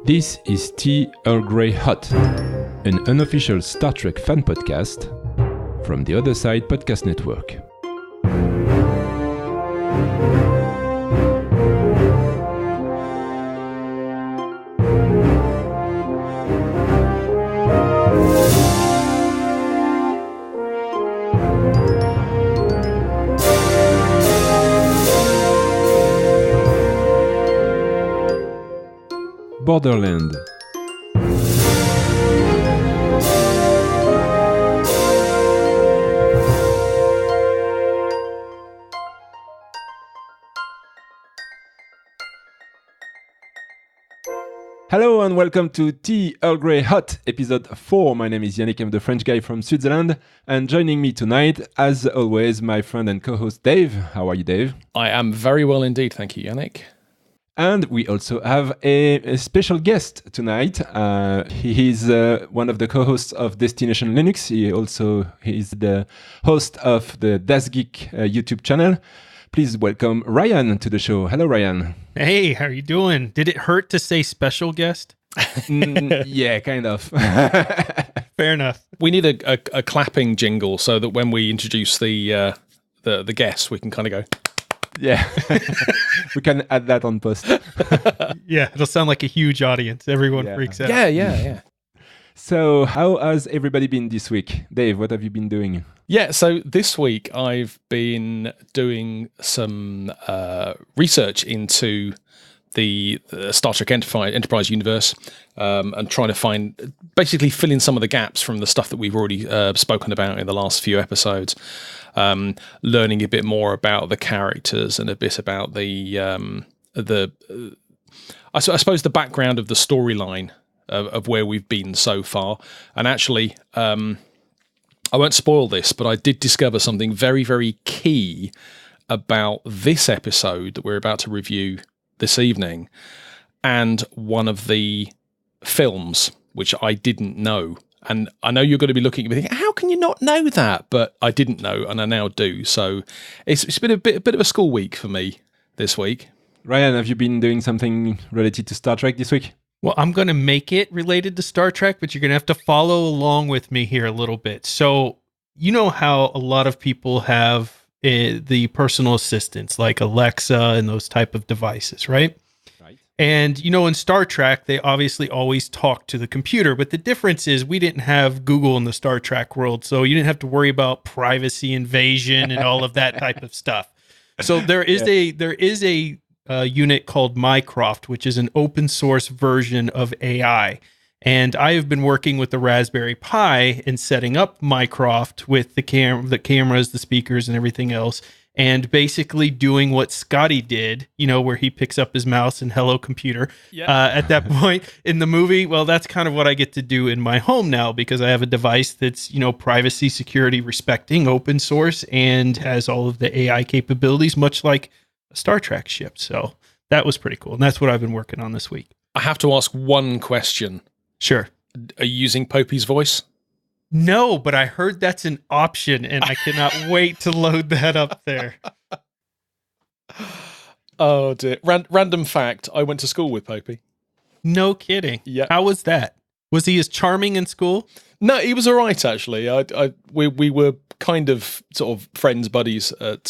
This is Tea Earl Grey Hot, an unofficial Star Trek fan podcast from the Other Side Podcast Network. Borderland. Hello and welcome to Tea Earl Grey Hot, episode 4. My name is Yannick, I'm the French guy from Switzerland, and joining me tonight, as always, my friend and co-host Dave. How are you, Dave? I am very well indeed, thank you, Yannick. And we also have a special guest tonight. He is one of the co-hosts of Destination Linux. He is the host of the DasGeek YouTube channel. Please welcome Ryan to the show. Hello, Ryan. Hey, how are you doing? Did it hurt to say special guest? Yeah, kind of. Fair enough. We need a clapping jingle so that when we introduce the guests, we can kind of go. Yeah, we can add that on post. Yeah, it'll sound like a huge audience. Everyone freaks out. Yeah. So, how has everybody been this week? Dave, what have you been doing? Yeah, so this week I've been doing some research into the Star Trek Enterprise universe and trying to basically fill in some of the gaps from the stuff that we've already spoken about in the last few episodes. Learning a bit more about the characters and a bit about I suppose the background of the storyline of where we've been so far. And actually, I won't spoil this, but I did discover something very, very key about this episode that we're about to review this evening, and one of the films, which I didn't know. And I know you're going to be looking at me thinking, how can you not know that? But I didn't know, and I now do. So it's been a bit of a school week for me this week. Ryan, have you been doing something related to Star Trek this week? Well, I'm going to make it related to Star Trek, but you're going to have to follow along with me here a little bit. So you know how a lot of people have the personal assistants like Alexa and those type of devices, right? And, you know, in Star Trek, they obviously always talk to the computer. But the difference is we didn't have Google in the Star Trek world. So you didn't have to worry about privacy invasion and all of that type of stuff. So there is a unit called Mycroft, which is an open source version of AI. And I have been working with the Raspberry Pi and setting up Mycroft with the cameras, the speakers, and everything else. And basically doing what Scotty did, you know, where he picks up his mouse and hello computer. At that point in the movie, well, that's kind of what I get to do in my home now because I have a device that's, you know, privacy, security, respecting, open source, and has all of the AI capabilities, much like a Star Trek ship. So that was pretty cool. And that's what I've been working on this week. I have to ask one question. Sure. Are you using Popey's voice? No, but I heard that's an option, and I cannot wait to load that up there. Oh, dear. Random fact, I went to school with Popey. No kidding. Yeah. How was that? Was he as charming in school? No, he was all right, actually. We were kind of sort of friends, buddies at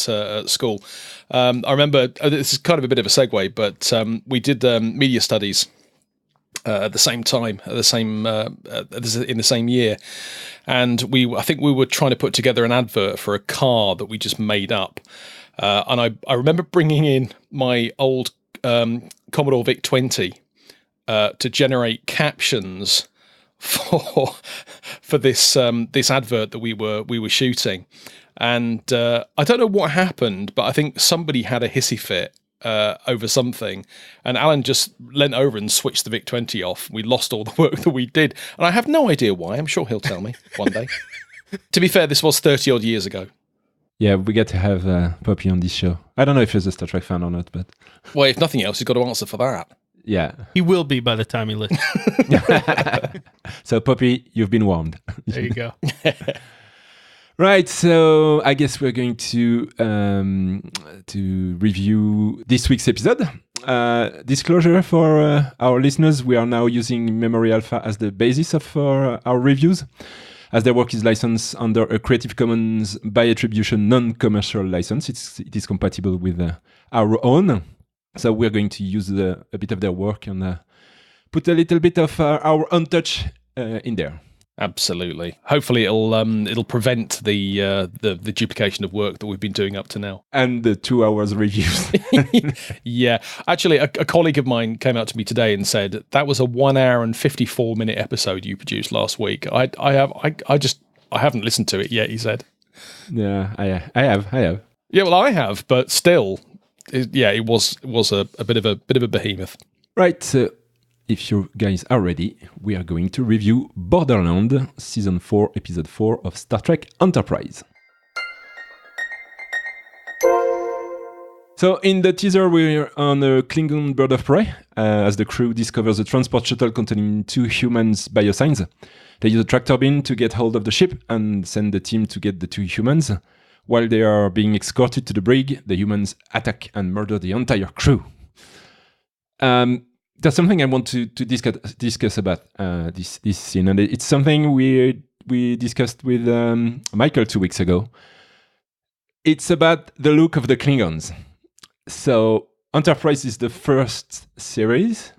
school. I remember, this is kind of a bit of a segue, but we did media studies at the same time, in the same year, and I think we were trying to put together an advert for a car that we just made up, and I remember bringing in my old Commodore VIC-20 to generate captions for this advert that we were shooting, and I don't know what happened, but I think somebody had a hissy fit over something, and Alan just leant over and switched the VIC-20 off. We lost all the work that we did, and I have no idea why. I'm sure he'll tell me one day. To be fair, this was 30 odd years ago. Yeah, we get to have Poppy on this show. I don't know if he's a Star Trek fan or not, but... Well, if nothing else, he's got to answer for that. Yeah. He will be by the time he listens. So, Poppy, you've been warned. There you go. Right, so I guess we're going to review this week's episode. disclosure for our listeners, we are now using Memory Alpha as the basis of our reviews, as their work is licensed under a Creative Commons by attribution non-commercial license. It is compatible with our own. So we're going to use a bit of their work and put a little bit of our own touch in there. Absolutely. Hopefully, it'll prevent the duplication of work that we've been doing up to now. And the 2 hours reviews. Yeah. Actually, a colleague of mine came out to me today and said that was a 1 hour and 54-minute episode you produced last week. I haven't listened to it yet. He said. Yeah, I have. Yeah, well, I have, but still, it was a bit of a behemoth. Right. So if you guys are ready, we are going to review Borderland, Season 4, Episode 4 of Star Trek Enterprise. So in the teaser, we're on a Klingon bird of prey, as the crew discovers a transport shuttle containing 2 humans' biosigns. They use a tractor beam to get hold of the ship and send the team to get the 2 humans. While they are being escorted to the brig, the humans attack and murder the entire crew. There's something I want to discuss about this scene, and it's something we discussed with Michael 2 weeks ago. It's about the look of the Klingons. So Enterprise is the first series,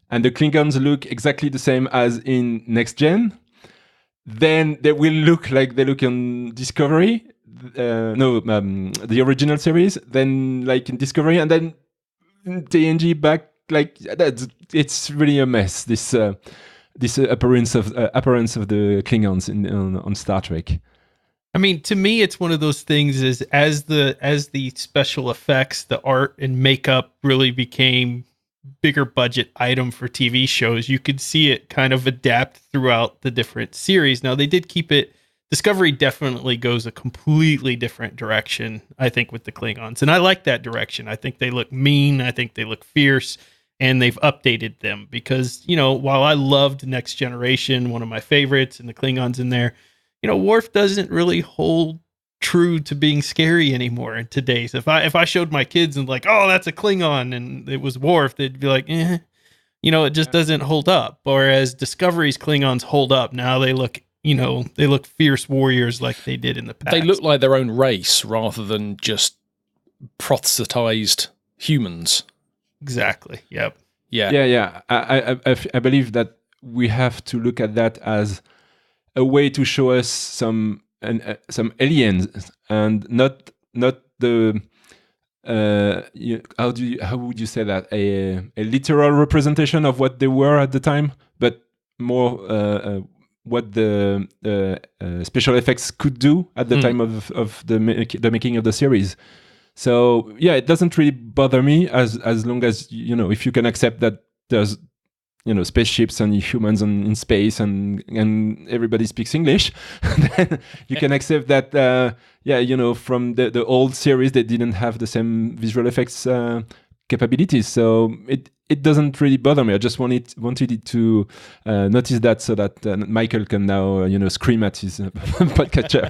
and the Klingons look exactly the same as in Next Gen. Then they will look like they look on Discovery. The original series. Then like in Discovery, and then TNG back. Like it's really a mess. This appearance of the Klingons on Star Trek. I mean, to me, it's one of those things. Is as the special effects, the art and makeup really became bigger budget item for TV shows. You could see it kind of adapt throughout the different series. Now they did keep it. Discovery definitely goes a completely different direction, I think, with the Klingons, and I like that direction. I think they look mean. I think they look fierce. And they've updated them because, while I loved Next Generation, one of my favorites, and the Klingons in there, Worf doesn't really hold true to being scary anymore in today's. If I showed my kids and like, oh, that's a Klingon, and it was Worf, they'd be like, it just doesn't hold up. Whereas Discovery's Klingons hold up. Now they look, they look fierce warriors like they did in the past. They look like their own race rather than just proselytized humans. Exactly. Yep. Yeah. I believe that we have to look at that as a way to show us some aliens, and not the how would you say that, a literal representation of what they were at the time, but more what the special effects could do at the time of the making of the series. So yeah, it doesn't really bother me as long as if you can accept that there's spaceships and humans in space and everybody speaks English, then you can accept that from the old series they didn't have the same visual effects capabilities. So it doesn't really bother me. I just wanted it to notice that, so that Michael can now scream at his podcatcher.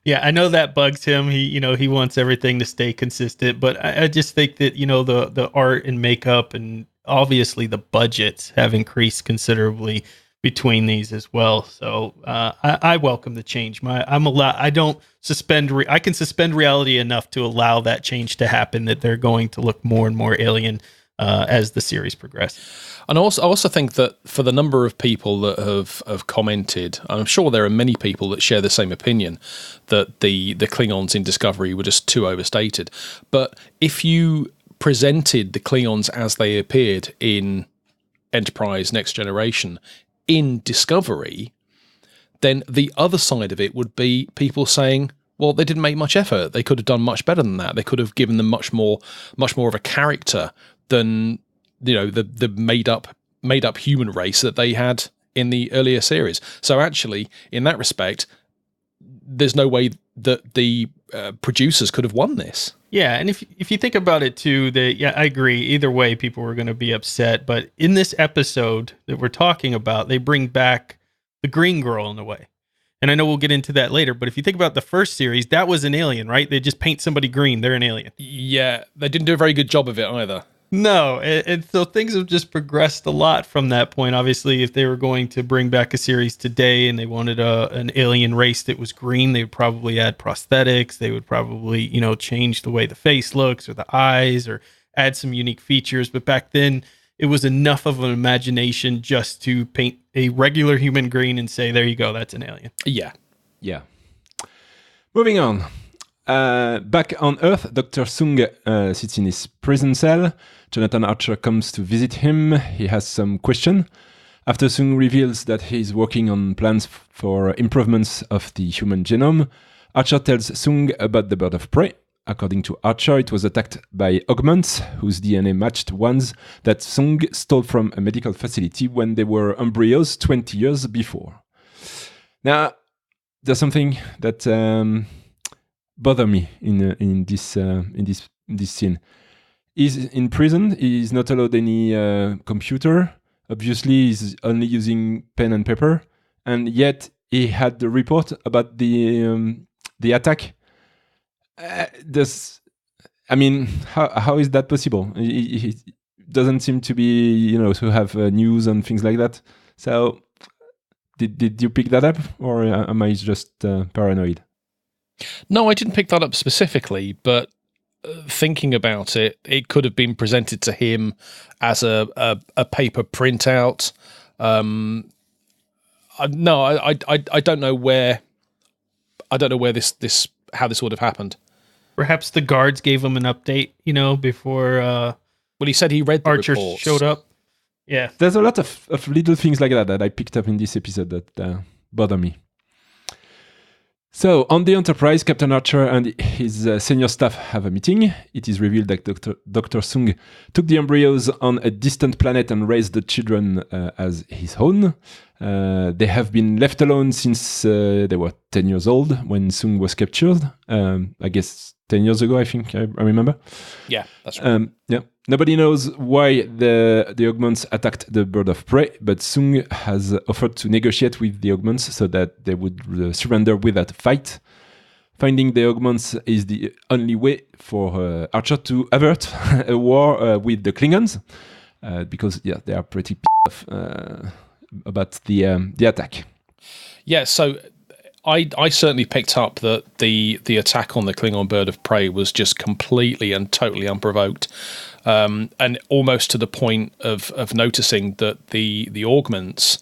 Yeah, I know that bugs him. He wants everything to stay consistent, but I just think that the art and makeup and obviously the budgets have increased considerably between these as well. So I welcome the change. I can suspend reality enough to allow that change to happen, that they're going to look more and more alien as the series progresses. And I also think that for the number of people that have commented, I'm sure there are many people that share the same opinion, that the Klingons in Discovery were just too overstated. But if you presented the Klingons as they appeared in Enterprise Next Generation in Discovery, then the other side of it would be people saying, well, they didn't make much effort. They could have done much better than that. They could have given them much more of a character than the made up human race that they had in the earlier series. So actually, in that respect, there's no way that the producers could have won this. Yeah, and if you think about it too, I agree. Either way, people were going to be upset. But in this episode that we're talking about, they bring back the green girl in a way. And I know we'll get into that later, but if you think about the first series, that was an alien, right? They just paint somebody green, they're an alien. Yeah, they didn't do a very good job of it either. No, and so things have just progressed a lot from that point. Obviously, if they were going to bring back a series today and they wanted an alien race that was green, they would probably add prosthetics. They would probably, change the way the face looks or the eyes or add some unique features. But back then, it was enough of an imagination just to paint a regular human green and say, there you go, that's an alien. Yeah. Yeah. Moving on. Back on Earth, Dr. Sung sits in his prison cell. Jonathan Archer comes to visit him. He has some question. After Sung reveals that he's working on plans for improvements of the human genome, Archer tells Sung about the bird of prey. According to Archer, it was attacked by augments whose DNA matched ones that Sung stole from a medical facility when they were embryos 20 years before. Now, there's something that bother me in this scene. He's in prison. He's not allowed any computer. Obviously, he's only using pen and paper, and yet he had the report about the attack. How is that possible? He doesn't seem to be, to have news and things like that. So, did you pick that up, or am I just paranoid? No, I didn't pick that up specifically, but thinking about it, it could have been presented to him as a paper printout. I don't know where. I don't know where this how this would have happened. Perhaps the guards gave him an update, before. Well, he said he read the Archer reports. showed up. Yeah, there's a lot of little things like that I picked up in this episode that bother me. So, on the Enterprise, Captain Archer and his senior staff have a meeting. It is revealed that Dr. Sung took the embryos on a distant planet and raised the children as his own. They have been left alone since they were 10 years old when Sung was captured. I guess 10 years ago, I think I remember. Yeah, that's right. Yeah. Nobody knows why the augments attacked the bird of prey, but Sung has offered to negotiate with the augments so that they would surrender without a fight. Finding the augments is the only way for Archer to avert a war with the Klingons, because they are pretty pissed off about the attack. Yeah, so I certainly picked up that the attack on the Klingon bird of prey was just completely and totally unprovoked, and almost to the point of noticing that the augments,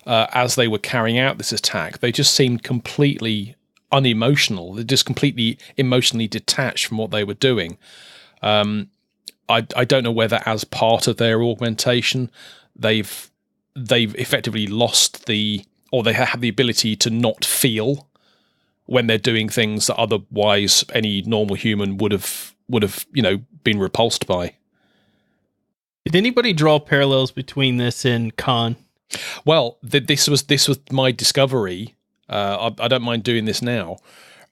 as they were carrying out this attack, they just seemed completely unemotional. They're just completely emotionally detached from what they were doing. I don't know whether, as part of their augmentation, they've effectively lost or they have the ability to not feel when they're doing things that otherwise any normal human would have been repulsed by. Did anybody draw parallels between this and Khan? Well, this was my discovery. I don't mind doing this now.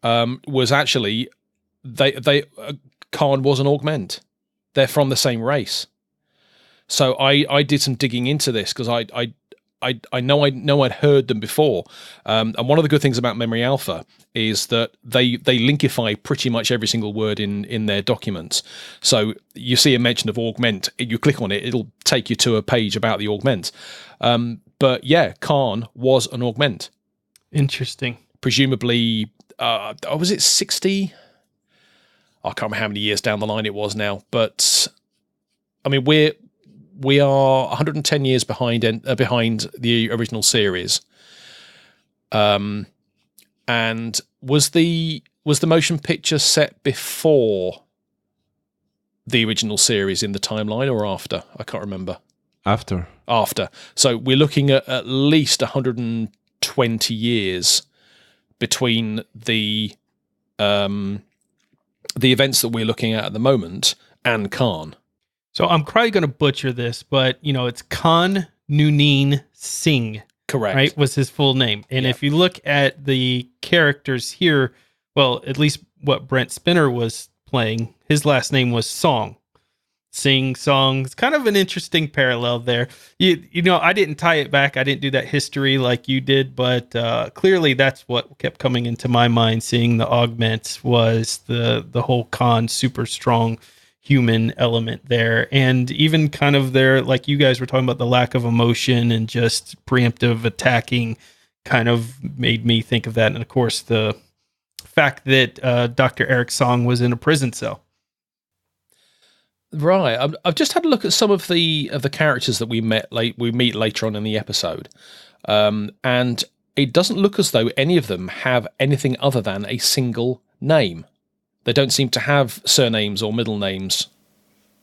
Was actually Khan was an augment. They're from the same race. So I did some digging into this because I know I'd heard them before, and one of the good things about Memory Alpha is that they linkify pretty much every single word in their documents. So you see a mention of augment, you click on it, it'll take you to a page about the augment. But yeah, Khan was an augment. Interesting. Presumably, was it 60? I can't remember how many years down the line it was now, but I mean we are 110 years behind the original series. And was the motion picture set before the original series in the timeline or after? I can't remember. After. So we're looking at least 120 years between the events that we're looking at the moment and Khan. So I'm probably going to butcher this, but it's Khan Noonien Singh. Correct. Right, was his full name. And if you look at the characters here, well, at least what Brent Spinner was playing, his last name was Song. Sing, Song. It's kind of an interesting parallel there. I didn't tie it back. I didn't do that history like you did, but clearly that's what kept coming into my mind. Seeing the augments was the whole Khan super strong human element there. And even kind of their, like you guys were talking about, the lack of emotion and just preemptive attacking kind of made me think of that. And of course, the fact that Dr. Eric Song was in a prison cell. Right. I've just had a look at some of the characters that we meet later on in the episode, and it doesn't look as though any of them have anything other than a single name. They don't seem to have surnames or middle names.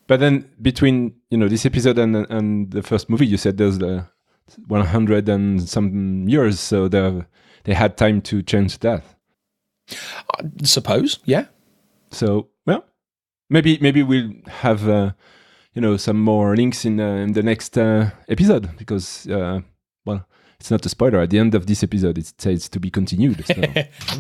But then between this episode and the first movie, you said there's 100 and some years, so they had time to change that. I suppose, yeah. So well. Maybe we'll have some more links in the next episode, because it's not a spoiler. At the end of this episode, it says to be continued. So.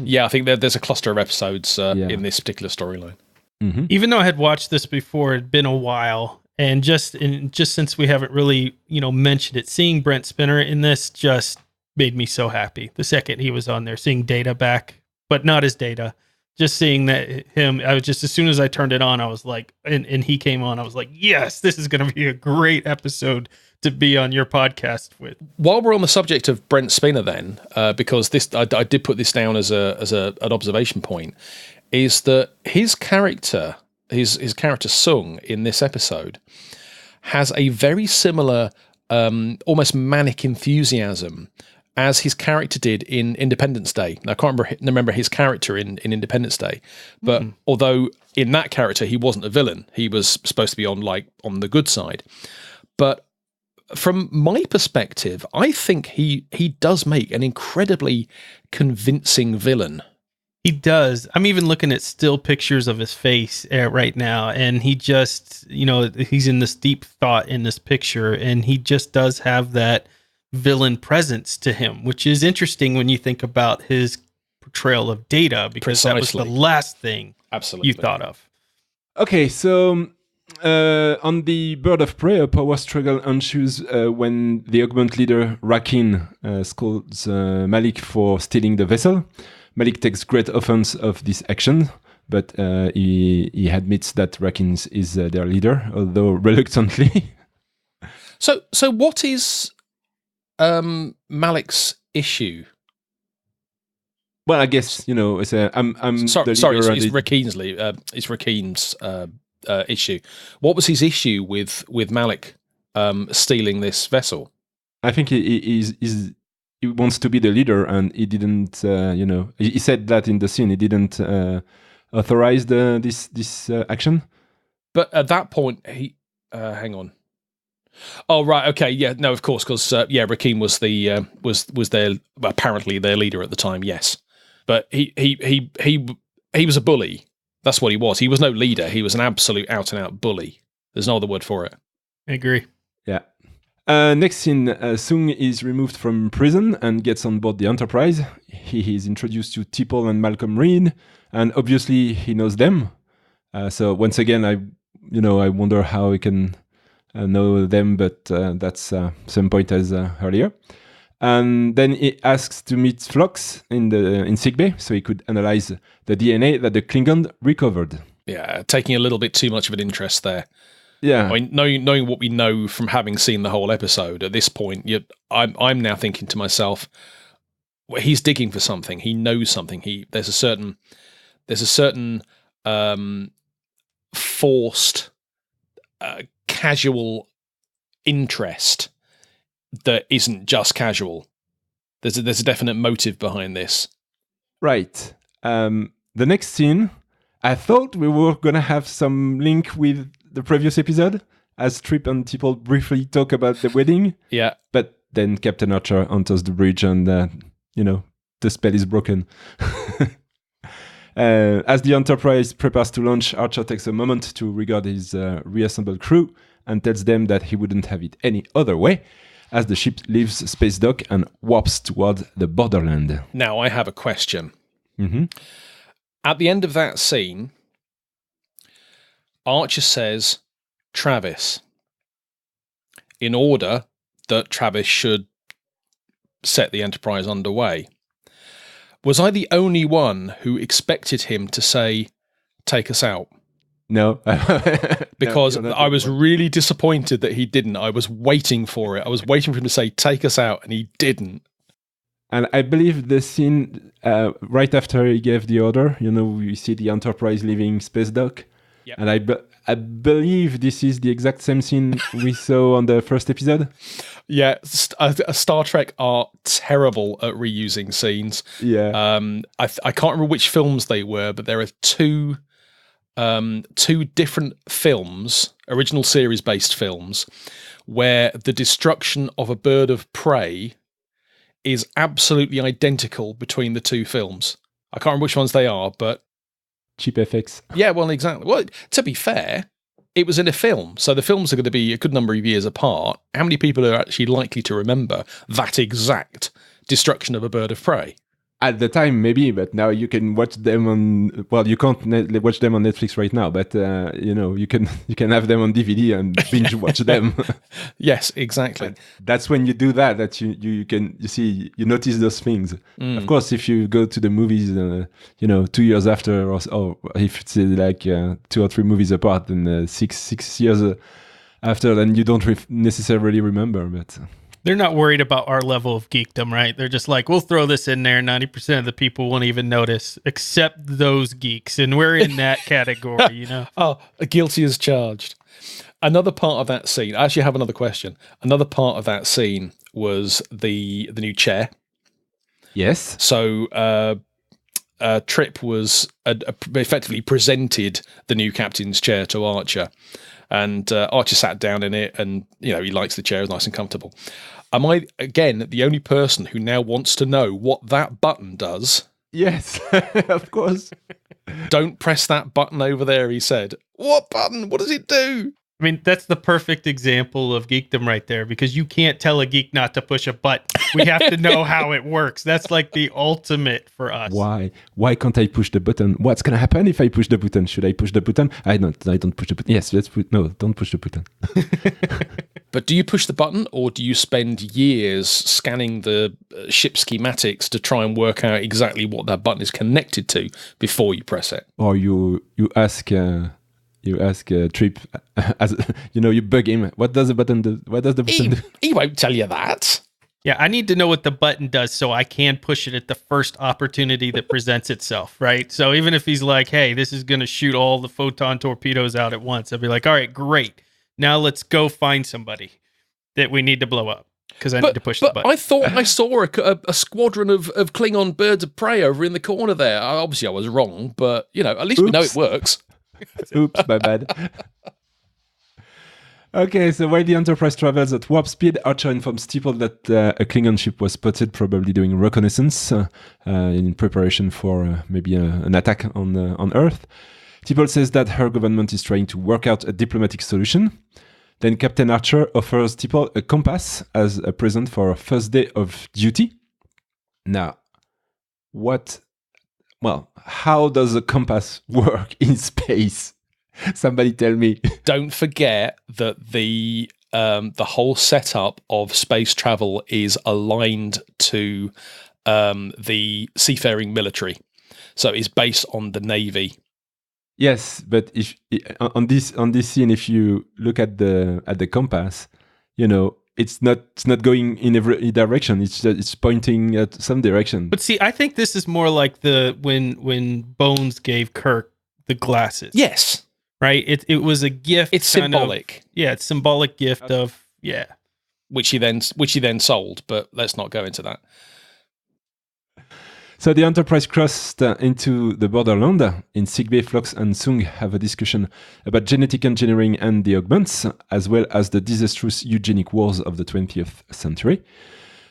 Yeah, I think there's a cluster of episodes in this particular storyline. Mm-hmm. Even though I had watched this before, it'd been a while, and just since we haven't really mentioned it, seeing Brent Spinner in this just made me so happy. The second he was on there, seeing Data back, but not as Data. Just seeing that him, I was just, as soon as I turned it on, I was like, and he came on, I was like, yes, this is going to be a great episode to be on your podcast with. While we're on the subject of Brent Spinner then, because this, I did put this down as an observation point, is that his character Sung in this episode has a very similar, almost manic enthusiasm as his character did in Independence Day. Now, I can't remember his character in Independence Day, but although in that character he wasn't a villain, he was supposed to be on the good side. But from my perspective, I think he does make an incredibly convincing villain. He does. I'm even looking at still pictures of his face right now, and he just, he's in this deep thought in this picture, and he just does have that villain presence to him, which is interesting when you think about his portrayal of Data, because that was the last thing you thought of. Okay, so on the Bird of Prey, a power struggle ensues when the Augment leader Rakin scolds Malik for stealing the vessel. Malik takes great offense of this action, but he admits that Rakin is their leader, although reluctantly. So what is Malik's issue? Well, I guess it's it's Rakin's issue. What was his issue with Malik stealing this vessel? I think he wants to be the leader, and he didn't. He said that in the scene. He didn't authorize this action. But at that point, he hang on. Oh right, okay, yeah, no, of course, because Rakim was was their apparently their leader at the time, yes, but he was a bully. That's what he was. He was no leader. He was an absolute out and out bully. There's no other word for it. I agree. Yeah. Next scene, Sung is removed from prison and gets on board the Enterprise. He is introduced to T'Pol and Malcolm Reed, and obviously he knows them. So once again, I wonder how he can know them, but that's same point as earlier. And then he asks to meet Phlox in sickbay so he could analyze the DNA that the Klingon recovered. Yeah, taking a little bit too much of an interest there. Yeah, I mean, knowing what we know from having seen the whole episode at this point, I'm now thinking to myself, well, he's digging for something. He knows something. There's a certain forced, casual interest that isn't just casual. There's a definite motive behind this. Right. The next scene, I thought we were gonna have some link with the previous episode, as Trip and T'Pol briefly talk about the wedding. Yeah. But then Captain Archer enters the bridge and, the spell is broken. As the Enterprise prepares to launch, Archer takes a moment to regard his reassembled crew and tells them that he wouldn't have it any other way, as the ship leaves space dock and warps toward the Borderland. Now, I have a question. Mm-hmm. At the end of that scene, Archer says, Travis, in order that Travis should set the Enterprise underway. Was I the only one who expected him to say, take us out? No. Because No, I was really disappointed that he didn't. I was waiting for it. I was waiting for him to say, take us out, and he didn't. And I believe the scene right after he gave the order, we see the Enterprise leaving space dock. Yep. And I believe this is the exact same scene we saw on the first episode. Yeah, Star Trek are terrible at reusing scenes. Yeah. I can't remember which films they were, but there are two different films, original series-based films, where the destruction of a bird of prey is absolutely identical between the two films. I can't remember which ones they are, but... Cheap FX. Yeah, well, exactly. Well, to be fair, it was in a film, so the films are going to be a good number of years apart. How many people are actually likely to remember that exact destruction of a bird of prey? At the time, maybe, but now you can watch them on. Well, you can't watch them on Netflix right now, but you can have them on DVD and binge watch them. Yes, exactly. And that's when you do that you notice those things. Of course, if you go to the movies, 2 years after, or if it's like 2 or 3 movies apart, then 6 years after, then you don't necessarily remember, but. They're not worried about our level of geekdom, right? They're just like, we'll throw this in there. 90% of the people won't even notice, except those geeks. And we're in that category, Oh, guilty as charged. Another part of that scene, I actually have another question. Another part of that scene was the new chair. Yes. So Trip was effectively presented the new captain's chair to Archer. And Archer sat down in it, and he likes the chair, it's nice and comfortable. Am I, again, the only person who now wants to know what that button does? Yes, of course. Don't press that button over there, he said. What button? What does it do? I mean, that's the perfect example of geekdom right there, because you can't tell a geek not to push a button. We have to know how it works. That's like the ultimate for us. Why can't I push the button? What's going to happen if I push the button? Should I push the button? I don't push the button. Yes, don't push the button. But do you push the button, or do you spend years scanning the ship schematics to try and work out exactly what that button is connected to before you press it? Or you ask... You ask Trip, you bug him. What does the button do? What does the button do? He won't tell you that. Yeah, I need to know what the button does so I can push it at the first opportunity that presents itself, right? So even if he's like, hey, this is going to shoot all the photon torpedoes out at once, I'll be like, all right, great. Now let's go find somebody that we need to blow up because I need to push the button. I thought I saw a squadron of Klingon birds of prey over in the corner there. Obviously, I was wrong, but, at least we know it works. Oops, my bad. Okay, so while the Enterprise travels at warp speed, Archer informs T'Pol that a Klingon ship was spotted, probably doing reconnaissance in preparation for maybe an attack on Earth. T'Pol says that her government is trying to work out a diplomatic solution. Then Captain Archer offers T'Pol a compass as a present for her first day of duty. Now, how does a compass work in space? Somebody tell me. Don't forget that the whole setup of space travel is aligned to the seafaring military, so it's based on the Navy. Yes, but if on this scene, if you look at the compass, it's not going in every direction. It's pointing at some direction. But see, I think this is more like when Bones gave Kirk the glasses. Yes. Right? It was a gift. It's symbolic. It's symbolic gift of which he then sold, but let's not go into that. So the Enterprise crossed into the Borderland. In sickbay, Phlox and Sung have a discussion about genetic engineering and the augments, as well as the disastrous eugenic wars of the 20th century.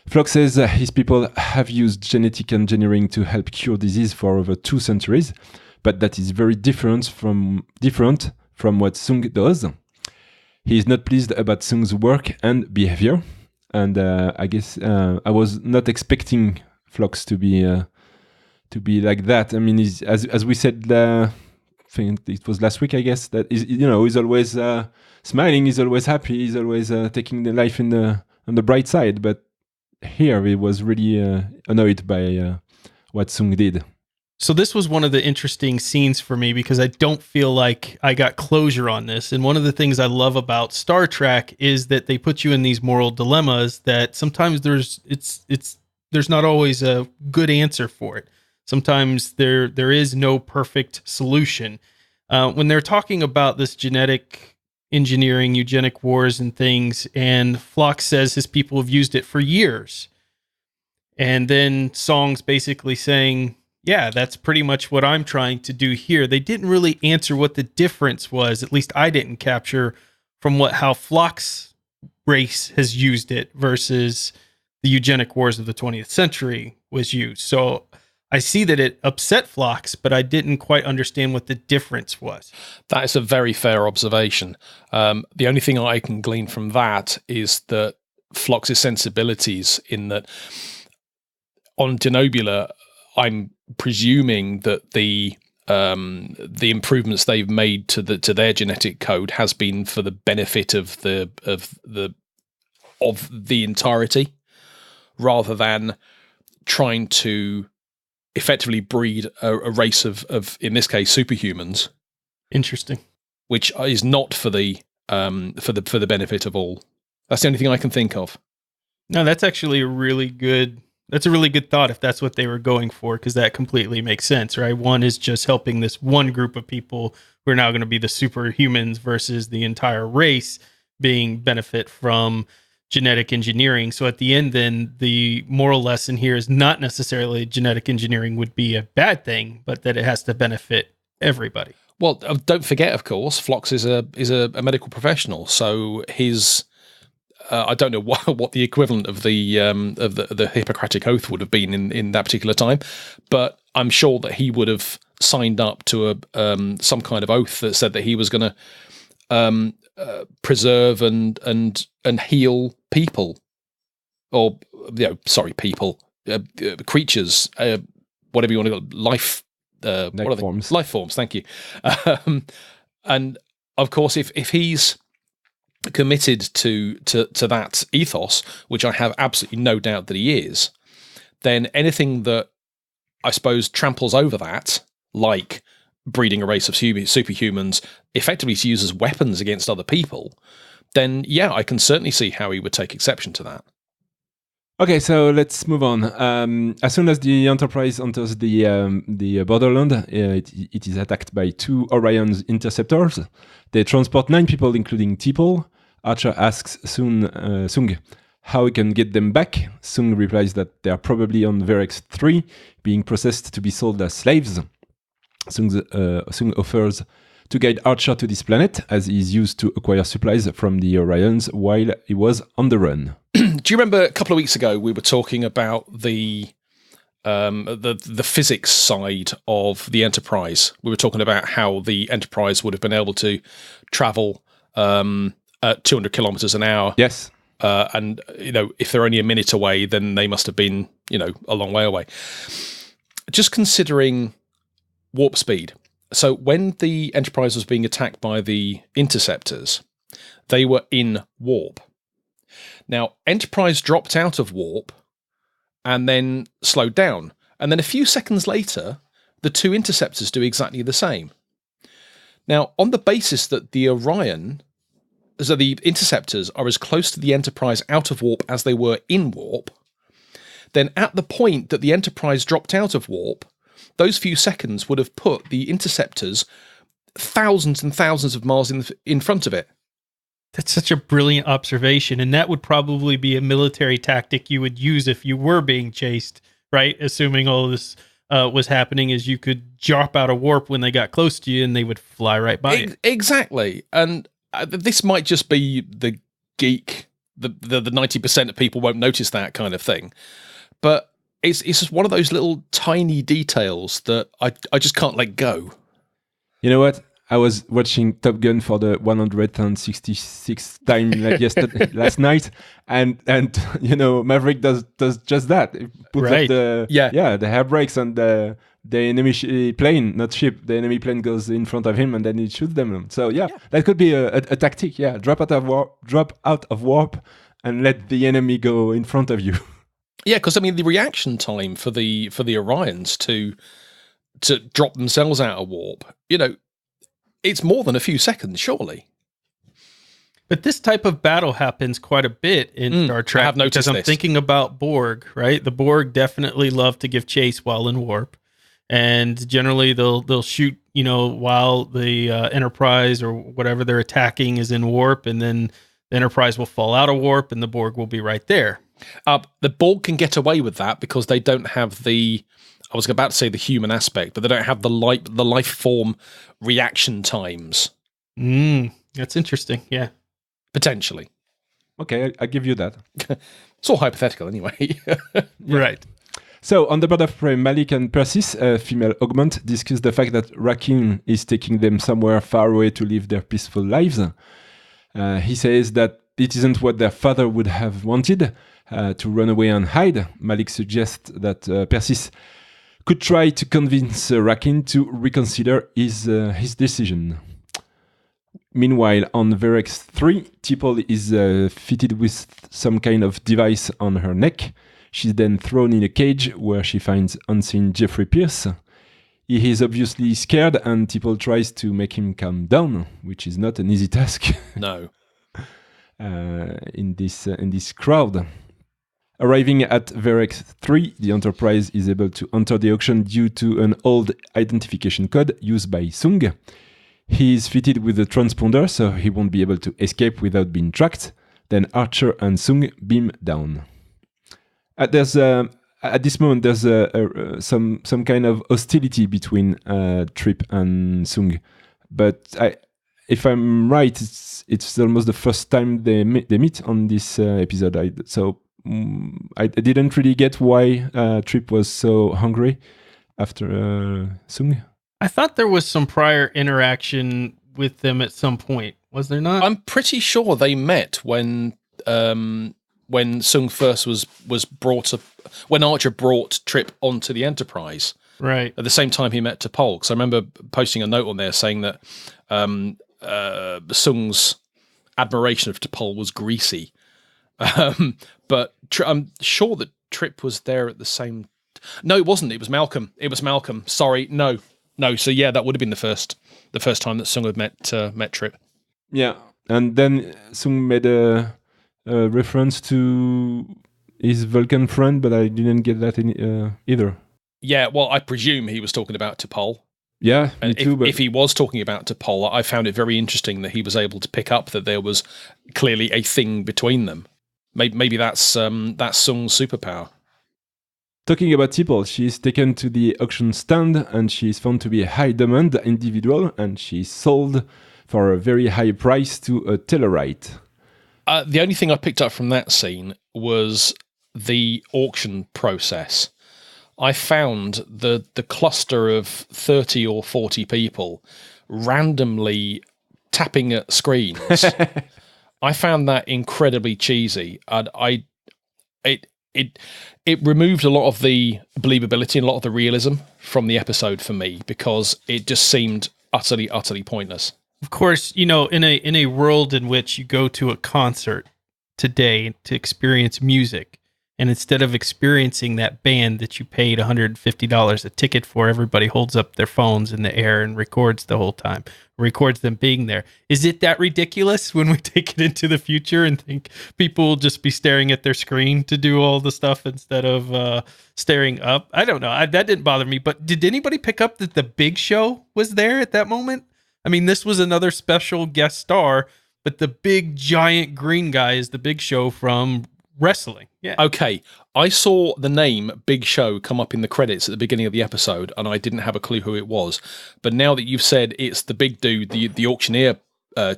Phlox says his people have used genetic engineering to help cure disease for over 2 centuries, but that is very different from what Sung does. He is not pleased about Sung's work and behavior, and I guess I was not expecting Phlox to be like that. I mean, as we said, I think it was last week, I guess, that he's always smiling, he's always happy, he's always taking the life on the bright side. But here he was really annoyed by what Sung did. So this was one of the interesting scenes for me because I don't feel like I got closure on this. And one of the things I love about Star Trek is that they put you in these moral dilemmas that sometimes there's not always a good answer for it. Sometimes there is no perfect solution. When they're talking about this genetic engineering, eugenic wars and things, and Phlox says his people have used it for years. And then Song's basically saying, yeah, that's pretty much what I'm trying to do here. They didn't really answer what the difference was. At least I didn't capture from how Phlox race has used it versus the eugenic wars of the 20th century was used. So I see that it upset Phlox, but I didn't quite understand what the difference was. That is a very fair observation. The only thing I can glean from that is that Phlox's sensibilities in that on Denobula, I'm presuming that the improvements they've made to their genetic code has been for the benefit of the entirety, rather than trying to effectively breed a race of in this case superhumans. Interesting. Which is not for the benefit of all. That's the only thing I can think of. No, that's actually a really good thought if that's what they were going for, because that completely makes sense, right? One is just helping this one group of people who are now going to be the superhumans versus the entire race being benefit from genetic engineering. So at the end, then the moral lesson here is not necessarily genetic engineering would be a bad thing, but that it has to benefit everybody. Well, don't forget, of course, Phlox is a medical professional, so his I don't know what the equivalent of the Hippocratic Oath would have been in that particular time, but I'm sure that he would have signed up to some kind of oath that said that he was going to preserve and heal people, or people, creatures, whatever you want to call life forms. Life forms. Thank you. And of course, if he's committed to that ethos, which I have absolutely no doubt that he is, then anything that I suppose tramples over that, like breeding a race of superhumans effectively to use as weapons against other people, then yeah, I can certainly see how he would take exception to that. Okay, so let's move on. As soon as the Enterprise enters the Borderland, it is attacked by 2 Orion's interceptors. They transport 9 people, including T'Pol. Archer asks Sung how he can get them back. Sung replies that they are probably on Verex 3, being processed to be sold as slaves. Sung offers to guide Archer to this planet, as he is used to acquire supplies from the Orions while he was on the run. Do you remember a couple of weeks ago we were talking about the physics side of the Enterprise? We were talking about how the Enterprise would have been able to travel at 200 kilometers an hour. Yes. And, if they're only a minute away, then they must have been, a long way away. Just considering warp speed. So when the Enterprise was being attacked by the interceptors, they were in warp. Now, Enterprise dropped out of warp and then slowed down. And then a few seconds later, the 2 interceptors do exactly the same. Now, on the basis that the interceptors are as close to the Enterprise out of warp as they were in warp, then at the point that the Enterprise dropped out of warp, those few seconds would have put the interceptors thousands and thousands of miles in front of it. That's such a brilliant observation, and that would probably be a military tactic you would use if you were being chased, right? Assuming all this was happening, is you could drop out of warp when they got close to you, and they would fly right by you. Exactly, and this might just be the geek, the 90% of people won't notice that kind of thing, but it's just one of those little tiny details that I just can't let go. You know what? I was watching Top Gun for the 166th time last night, and Maverick does just that. It puts up the air brakes on the enemy plane, not ship. The enemy plane goes in front of him, and then he shoots them. So that could be a tactic. Yeah, drop out of warp, and let the enemy go in front of you. Yeah, because the reaction time for the Orions to to drop themselves out of warp, it's more than a few seconds, surely. But this type of battle happens quite a bit in Star Trek. I have noticed because I'm thinking about Borg, right? The Borg definitely love to give chase while in warp, and generally they'll shoot, while the Enterprise or whatever they're attacking is in warp, and then the Enterprise will fall out of warp, and the Borg will be right there. The Borg can get away with that because they don't have the. I was about to say the human aspect, but they don't have the life form reaction times. That's interesting. Yeah. Potentially. Okay, I give you that. It's all hypothetical anyway. Right. So, on the board of prey, Malik and Persis, a female augment, discuss the fact that Rakin is taking them somewhere far away to live their peaceful lives. He says that it isn't what their father would have wanted, to run away and hide. Malik suggests that Persis could try to convince Rakin to reconsider his decision. Meanwhile, on Verex 3, T'Pol is fitted with some kind of device on her neck. She's then thrown in a cage where she finds unseen Jeffrey Pierce. He is obviously scared, and T'Pol tries to make him calm down, which is not an easy task. No. In this crowd. Arriving at Verex 3, the Enterprise is able to enter the auction due to an old identification code used by Sung. He is fitted with a transponder, so he won't be able to escape without being tracked. Then Archer and Sung beam down. At this moment, there's some kind of hostility between Trip and Sung. But if I'm right, it's almost the first time they meet on this episode. I didn't really get why Trip was so hungry after Sung. I thought there was some prior interaction with them at some point. Was there not? I'm pretty sure they met when Sung first was brought up, when Archer brought Trip onto the Enterprise. Right. At the same time he met T'Pol. Because I remember posting a note on there saying that Sung's admiration of T'Pol was greasy. But I'm sure that Trip was there at the same. No, it wasn't. It was Malcolm. Sorry, no. So yeah, that would have been the first time that Sung had met Trip. Yeah, and then Sung made a reference to his Vulcan friend, but I didn't get that either. Yeah, well, I presume he was talking about T'Pol. Yeah, me too. If he was talking about T'Pol, I found it very interesting that he was able to pick up that there was clearly a thing between them. Maybe that's Sung's superpower. Talking about T'Pol, she is taken to the auction stand and she is found to be a high demand individual, and she is sold for a very high price to a Tellarite. The only thing I picked up from that scene was the auction process. I found the cluster of 30 or 40 people randomly tapping at screens. I found that incredibly cheesy, and it removed a lot of the believability and a lot of the realism from the episode for me, because it just seemed utterly pointless. Of course, in a world in which you go to a concert today to experience music, and instead of experiencing that band that you paid $150 a ticket for, everybody holds up their phones in the air and records the whole time, records them being there. Is it that ridiculous when we take it into the future and think people will just be staring at their screen to do all the stuff instead of staring up? I don't know. That didn't bother me, but did anybody pick up that the Big Show was there at that moment? I mean, this was another special guest star, but the big giant green guy is the Big Show from wrestling. Yeah. Okay. I saw the name Big Show come up in the credits at the beginning of the episode, and I didn't have a clue who it was. But now that you've said it's the big dude, the auctioneer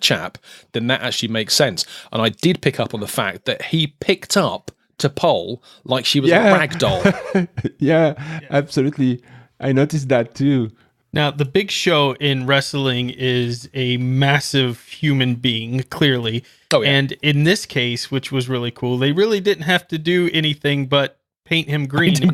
chap, then that actually makes sense. And I did pick up on the fact that he picked up T'Pol like she was a rag doll. yeah, absolutely. I noticed that too. Now, the Big Show in wrestling is a massive human being, clearly. Oh, yeah. And in this case, which was really cool, they really didn't have to do anything but paint him green. He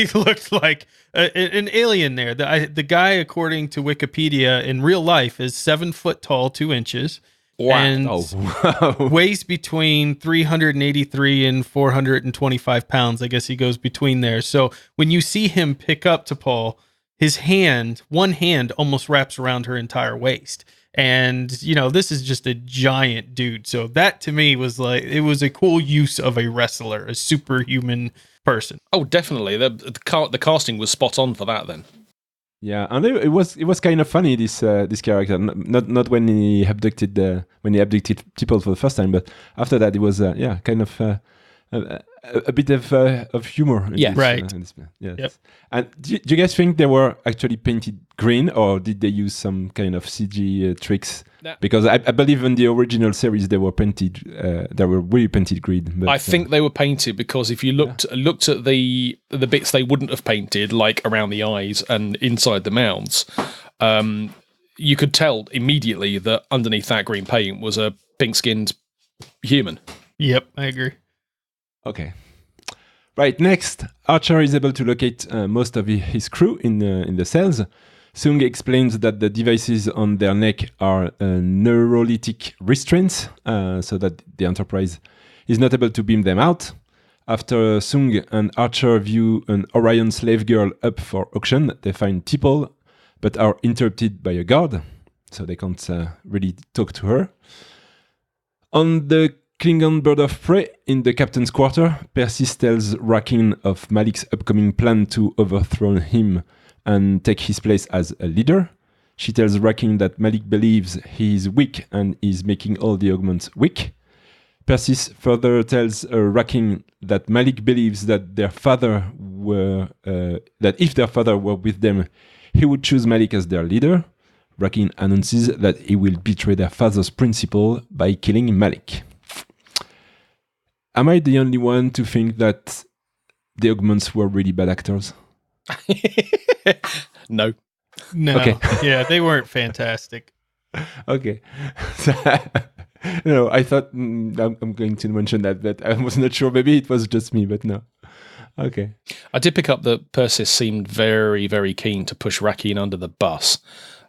looked like an alien there. The guy, according to Wikipedia, in real life is 7 foot tall, 2 inches. Wow. And weighs between 383 and 425 pounds. I guess he goes between there. So when you see him pick up T'Pol, his one hand almost wraps around her entire waist. And, this is just a giant dude. So that to me was like, it was a cool use of a wrestler, a superhuman person. Oh, definitely. The casting was spot on for that then. Yeah, and it was kind of funny, this character. Not when he abducted people for the first time, but after that it was kind of a bit of humor. Yeah, right. Yes. Yep. And do you guys think they were actually painted green, or did they use some kind of CG tricks? No. Because I believe in the original series they were painted. They were really painted green. But, I think they were painted because if you looked at the bits they wouldn't have painted, like around the eyes and inside the mouths, you could tell immediately that underneath that green paint was a pink-skinned human. Yep, I agree. Okay. Right, next, Archer is able to locate most of his crew in the cells. Sung explains that the devices on their neck are neurolytic restraints, so that the Enterprise is not able to beam them out. After Sung and Archer view an Orion slave girl up for auction, they find T'Pol, but are interrupted by a guard, so they can't really talk to her. On the Klingon bird of prey in the captain's quarter, Persis tells Rakin of Malik's upcoming plan to overthrow him and take his place as a leader. She tells Rakin that Malik believes he is weak and is making all the augments weak. Persis further tells Rakin that Malik believes that if their father were with them, he would choose Malik as their leader. Rakin announces that he will betray their father's principle by killing Malik. Am I the only one to think that the augments were really bad actors? No. Okay. Yeah, they weren't fantastic. Okay. No, I thought I'm going to mention that, but I was not sure. Maybe it was just me, but no. Okay. I did pick up that Persis seemed very, very keen to push Rakin under the bus,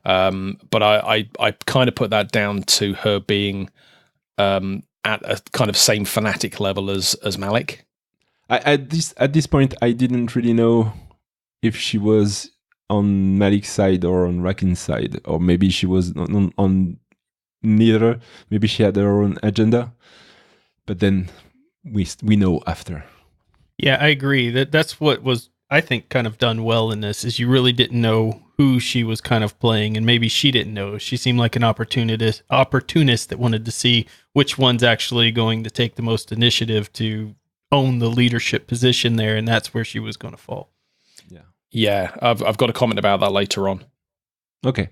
but I kind of put that down to her being at a kind of same fanatic level as Malik. At this point, I didn't really know if she was on Malik's side or on Rakin's side, or maybe she was on neither. Maybe she had her own agenda. But then we know after. Yeah, I agree. That's what was, I think, kind of done well in this, is you really didn't know who she was kind of playing, and maybe she didn't know. She seemed like an opportunist that wanted to see which one's actually going to take the most initiative to own the leadership position there, and that's where she was going to fall. Yeah, I've got a comment about that later on. Okay.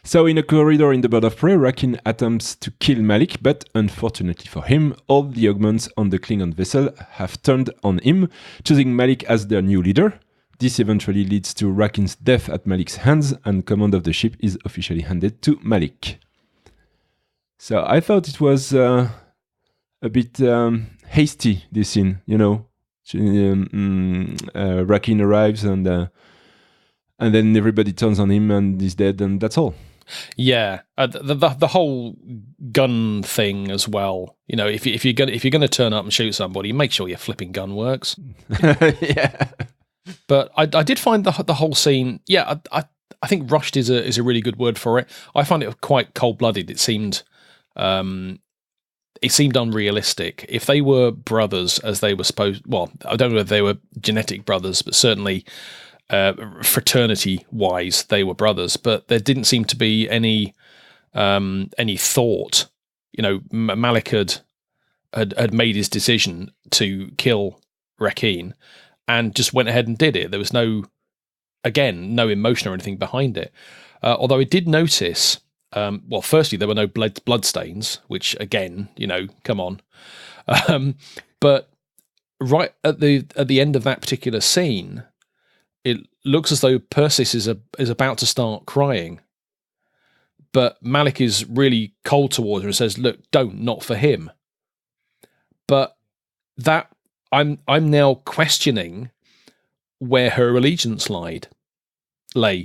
So in a corridor in the Bird of Prey, Rakin attempts to kill Malik, but unfortunately for him, all the augments on the Klingon vessel have turned on him, choosing Malik as their new leader. This eventually leads to Rakin's death at Malik's hands, and command of the ship is officially handed to Malik. So I thought it was a bit hasty, this scene, you know. Rakin arrives and then everybody turns on him and he's dead, and that's all. Yeah, the whole gun thing as well. You know, if you're gonna turn up and shoot somebody, make sure your flipping gun works. Yeah. But I did find the whole scene. Yeah, I think rushed is a really good word for it. I found it quite cold blooded. It seemed unrealistic. If they were brothers, as they were supposed, well, I don't know if they were genetic brothers, but certainly fraternity-wise, they were brothers. But there didn't seem to be any thought. You know, Malik had made his decision to kill Rakin and just went ahead and did it. There was no emotion or anything behind it. Although I did notice. Well, firstly, there were no blood stains, which again, you know, come on. But right at the end of that particular scene, it looks as though Persis is about to start crying, but Malik is really cold towards her and says, "Look, not for him." But that I'm now questioning where her allegiance lay.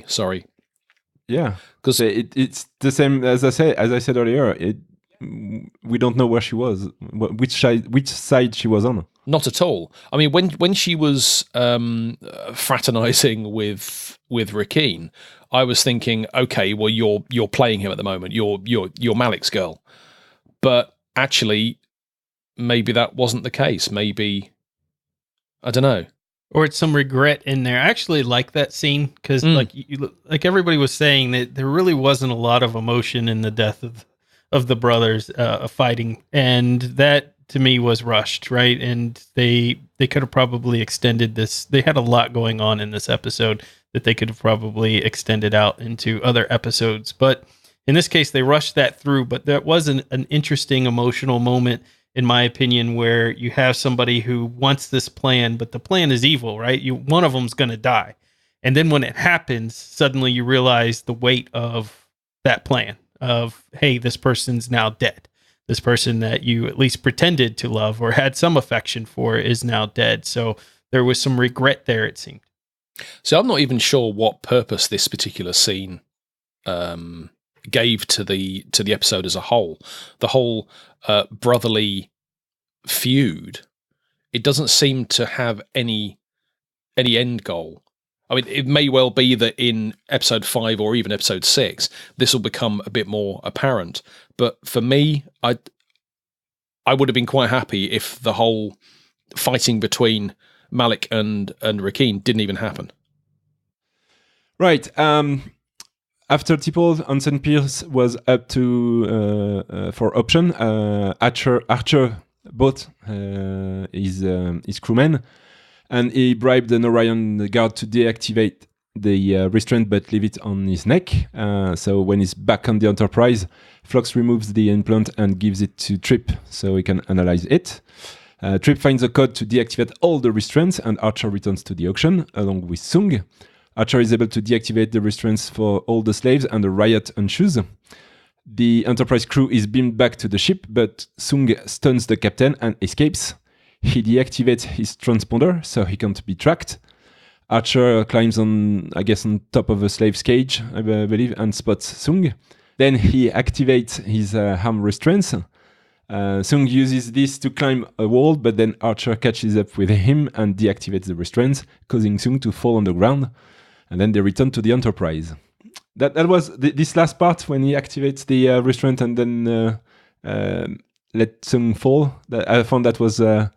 Sorry. Yeah, because it's the same as I said earlier. We don't know where she was, which side she was on. Not at all. I mean, when she was fraternizing with Rakeen, I was thinking, okay, well, you're playing him at the moment. You're Malik's girl, but actually, maybe that wasn't the case. Maybe, I don't know. Or it's some regret in there. I actually like that scene because, like everybody was saying, that there really wasn't a lot of emotion in the death of the brothers fighting, and that to me was rushed, right? And they could have probably extended this. They had a lot going on in this episode that they could have probably extended out into other episodes, but in this case, they rushed that through. But that was an interesting emotional moment, in my opinion, where you have somebody who wants this plan, but the plan is evil, right? One of them's going to die. And then when it happens, suddenly you realize the weight of that plan of, hey, this person's now dead. This person that you at least pretended to love or had some affection for is now dead. So there was some regret there, it seemed. So I'm not even sure what purpose this particular scene gave to the episode as a whole. The whole brotherly feud, it doesn't seem to have any end goal. I mean, it may well be that in episode 5 or even episode 6, this will become a bit more apparent. But for me, I would have been quite happy if the whole fighting between Malik and Rakeen didn't even happen. Right. After Tipple, Anson Pierce was up to for option. Archer bought his crewman, and he bribed an Orion guard to deactivate the restraint but leave it on his neck. So when he's back on the Enterprise, Phlox removes the implant and gives it to Trip so he can analyze it. Trip finds a code to deactivate all the restraints, and Archer returns to the auction along with Sung. Archer is able to deactivate the restraints for all the slaves, and the riot ensues. The Enterprise crew is beamed back to the ship, but Sung stuns the captain and escapes. He deactivates his transponder so he can't be tracked. Archer climbs on top of a slave's cage, I believe, and spots Sung. Then he activates his arm restraints. Sung uses this to climb a wall, but then Archer catches up with him and deactivates the restraints, causing Sung to fall on the ground. And then they return to the Enterprise. That was this last part when he activates the restraint and then let Sung fall. I found that was a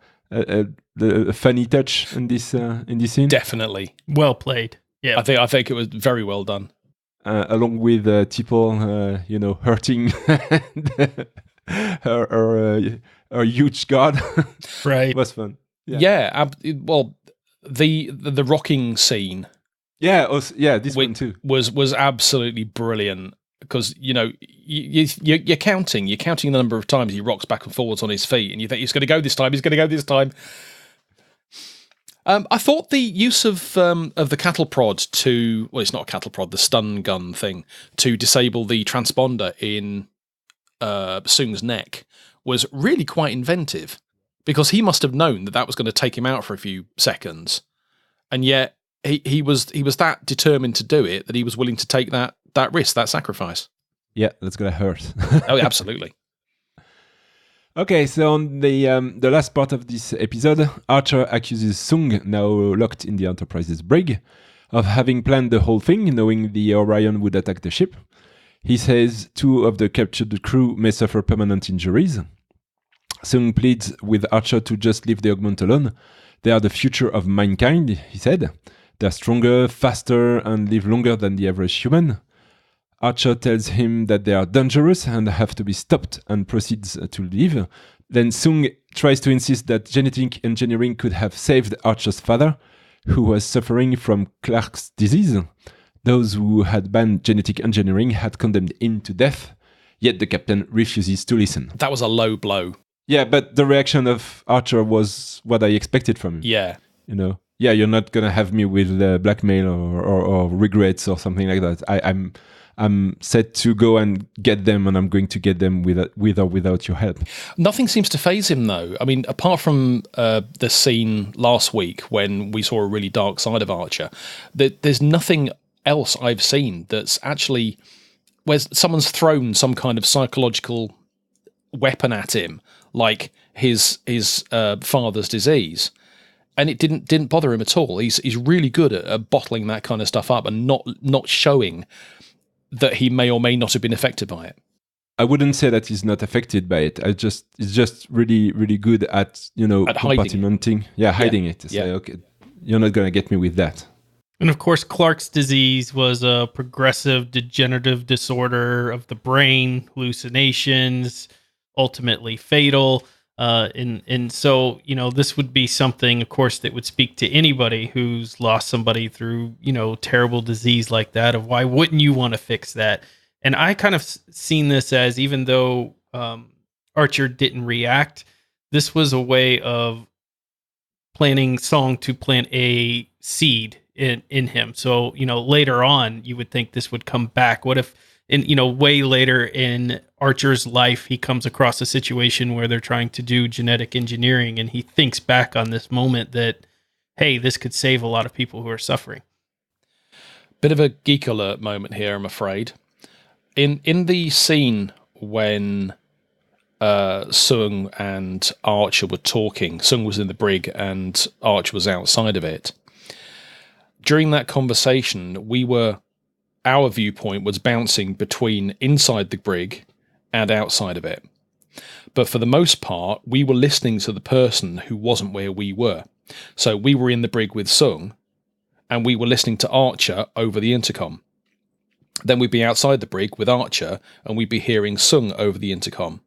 funny touch in this scene. Definitely, well played. Yeah, I think it was very well done. Along with Tipple, hurting her huge guard. Right, it was fun. Well, the rocking scene. This one too was absolutely brilliant because you're counting the number of times he rocks back and forwards on his feet, and you think he's going to go this time. I thought the use of the cattle prod it's not a cattle prod, the stun gun thing to disable the transponder in Sung's neck was really quite inventive, because he must have known that was going to take him out for a few seconds, and yet he was that determined to do it that he was willing to take that risk, that sacrifice. Yeah, that's gonna hurt. Oh, absolutely. Okay, so on the last part of this episode, Archer accuses Sung, now locked in the Enterprise's brig, of having planned the whole thing, knowing the Orion would attack the ship. He says 2 of the captured crew may suffer permanent injuries. Sung pleads with Archer to just leave the augment alone. They are the future of mankind, he said. They're stronger, faster, and live longer than the average human. Archer tells him that they are dangerous and have to be stopped, and proceeds to leave. Then Sung tries to insist that genetic engineering could have saved Archer's father, who was suffering from Clark's disease. Those who had banned genetic engineering had condemned him to death, yet the captain refuses to listen. That was a low blow. Yeah, but the reaction of Archer was what I expected from him. Yeah. You're not going to have me with blackmail or regrets or something like that. I'm set to go and get them, and I'm going to get them with or without your help. Nothing seems to faze him, though. I mean, apart from the scene last week when we saw a really dark side of Archer, there's nothing else I've seen that's actually where someone's thrown some kind of psychological weapon at him, like his father's disease, and it didn't bother him at all. He's really good at bottling that kind of stuff up and not showing that he may or may not have been affected by it. I wouldn't say that he's not affected by it. It's just really, really good at compartmenting. Hiding it. Say, okay, you're not gonna get me with that. And of course, Clark's disease was a progressive degenerative disorder of the brain, hallucinations, ultimately fatal. And so, this would be something, of course, that would speak to anybody who's lost somebody through, terrible disease like that, of why wouldn't you want to fix that? And I kind of seen this as, even though Archer didn't react, this was a way of planting Sung to plant a seed in him. So, later on, you would think this would come back. What if, way later in Archer's life, he comes across a situation where they're trying to do genetic engineering, and he thinks back on this moment that, hey, this could save a lot of people who are suffering. Bit of a geek alert moment here, I'm afraid. In the scene when Sung and Archer were talking, Sung was in the brig and Archer was outside of it. During that conversation, our viewpoint was bouncing between inside the brig and outside of it. But for the most part, we were listening to the person who wasn't where we were. So we were in the brig with Sung, and we were listening to Archer over the intercom. Then we'd be outside the brig with Archer, and we'd be hearing Sung over the intercom.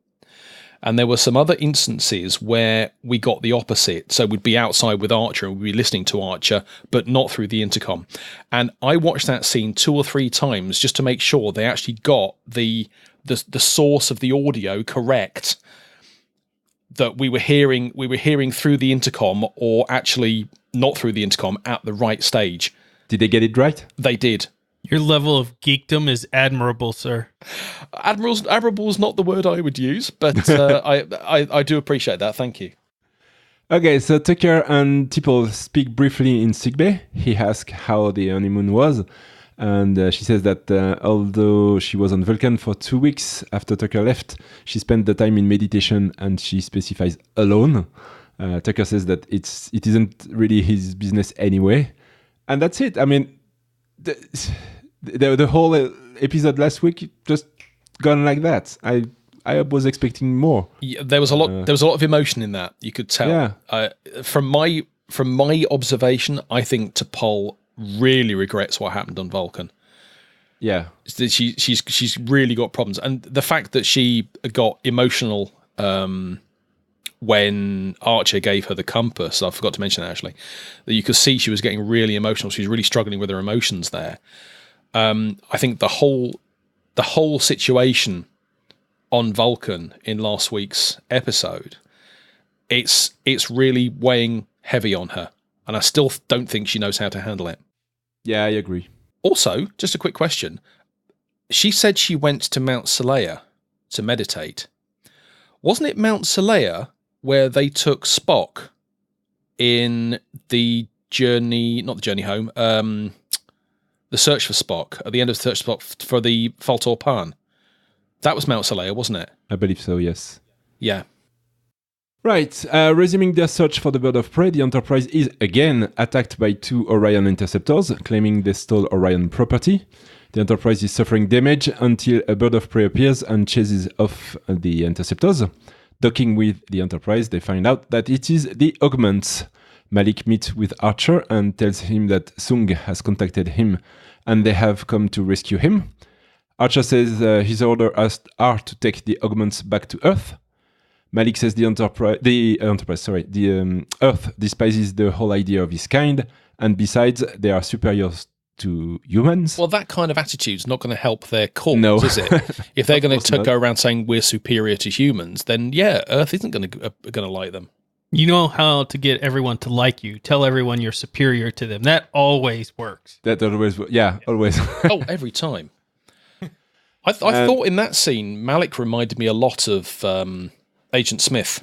And there were some other instances where we got the opposite. So we'd be outside with Archer and we'd be listening to Archer, but not through the intercom. And I watched that scene 2 or 3 times just to make sure they actually got the source of the audio correct. That we were hearing through the intercom, or actually not through the intercom, at the right stage. Did they get it right? They did. Your level of geekdom is admirable, sir. Admirable is not the word I would use, but I do appreciate that. Thank you. Okay, so Tucker and Tipple speak briefly in sickbay. He asks how the honeymoon was, and she says that although she was on Vulcan for 2 weeks after Tucker left, she spent the time in meditation, and she specifies alone. Tucker says that it isn't really his business anyway, and that's it. I mean, the whole episode last week just gone like that. I was expecting more. Yeah, there was a lot. There was a lot of emotion in that. You could tell. Yeah. From my observation, I think T'Pol really regrets what happened on Vulcan. Yeah, she's really got problems, and the fact that she got emotional when Archer gave her the compass, I forgot to mention that, actually, that you could see she was getting really emotional. She was really struggling with her emotions there. I think the whole situation on Vulcan in last week's episode, it's really weighing heavy on her, and I still don't think she knows how to handle it. Yeah, I agree. Also, just a quick question. She said she went to Mount Seleia to meditate. Wasn't it Mount Seleia where they took Spock in the journey, not the journey home, the search for Spock, at the end of the search for Spock for the Faltor Pan? That was Mount Seleia, wasn't it? I believe so, yes. Yeah. Right, resuming their search for the bird of prey, the Enterprise is again attacked by 2 Orion interceptors, claiming they stole Orion property. The Enterprise is suffering damage until a bird of prey appears and chases off the interceptors. Docking with the Enterprise, they find out that it is the Augments. Malik meets with Archer and tells him that Sung has contacted him and they have come to rescue him. Archer says his order are to take the Augments back to Earth. Malik says the Earth despises the whole idea of his kind, and besides, they are superiors to humans. Well, that kind of attitude's not going to help their cause, no. Is it? If they're going to go around saying we're superior to humans, then yeah, Earth isn't going to like them. You know how to get everyone to like you. Tell everyone you're superior to them. That always works. That always, yeah, always. Oh, every time. I thought in that scene, Malik reminded me a lot of Agent Smith.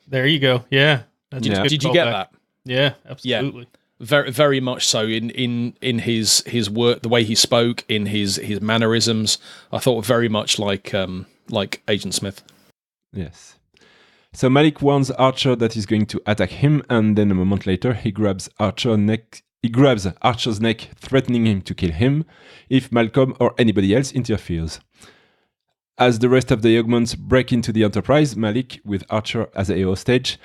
There you go. Yeah. Did you get that? Yeah, absolutely. Yeah. Very, very much so in his work, the way he spoke, in his mannerisms. I thought very much like Agent Smith. Yes. So Malik warns Archer that he's going to attack him, and then a moment later he grabs Archer's neck, threatening him to kill him if Malcolm or anybody else interferes. As the rest of the Yogmans break into the Enterprise, Malik, with Archer as a hostage,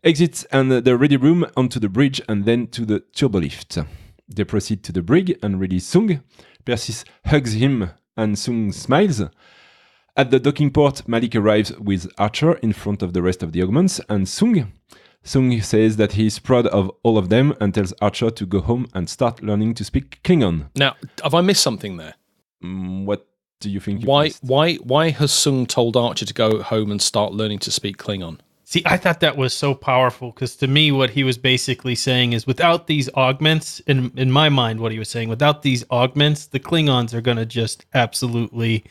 exits the ready room onto the bridge and then to the turbolift. They proceed to the brig and release Sung. Persis hugs him and Sung smiles. At the docking port, Malik arrives with Archer in front of the rest of the Yogmans and Sung. Sung says that he is proud of all of them and tells Archer to go home and start learning to speak Klingon. Now, have I missed something there? What do you think? Why has Sung told Archer to go home and start learning to speak Klingon? See, I thought that was so powerful because to me, what he was basically saying is without these augments, in my mind, what he was saying, without these augments, the Klingons are going to just absolutely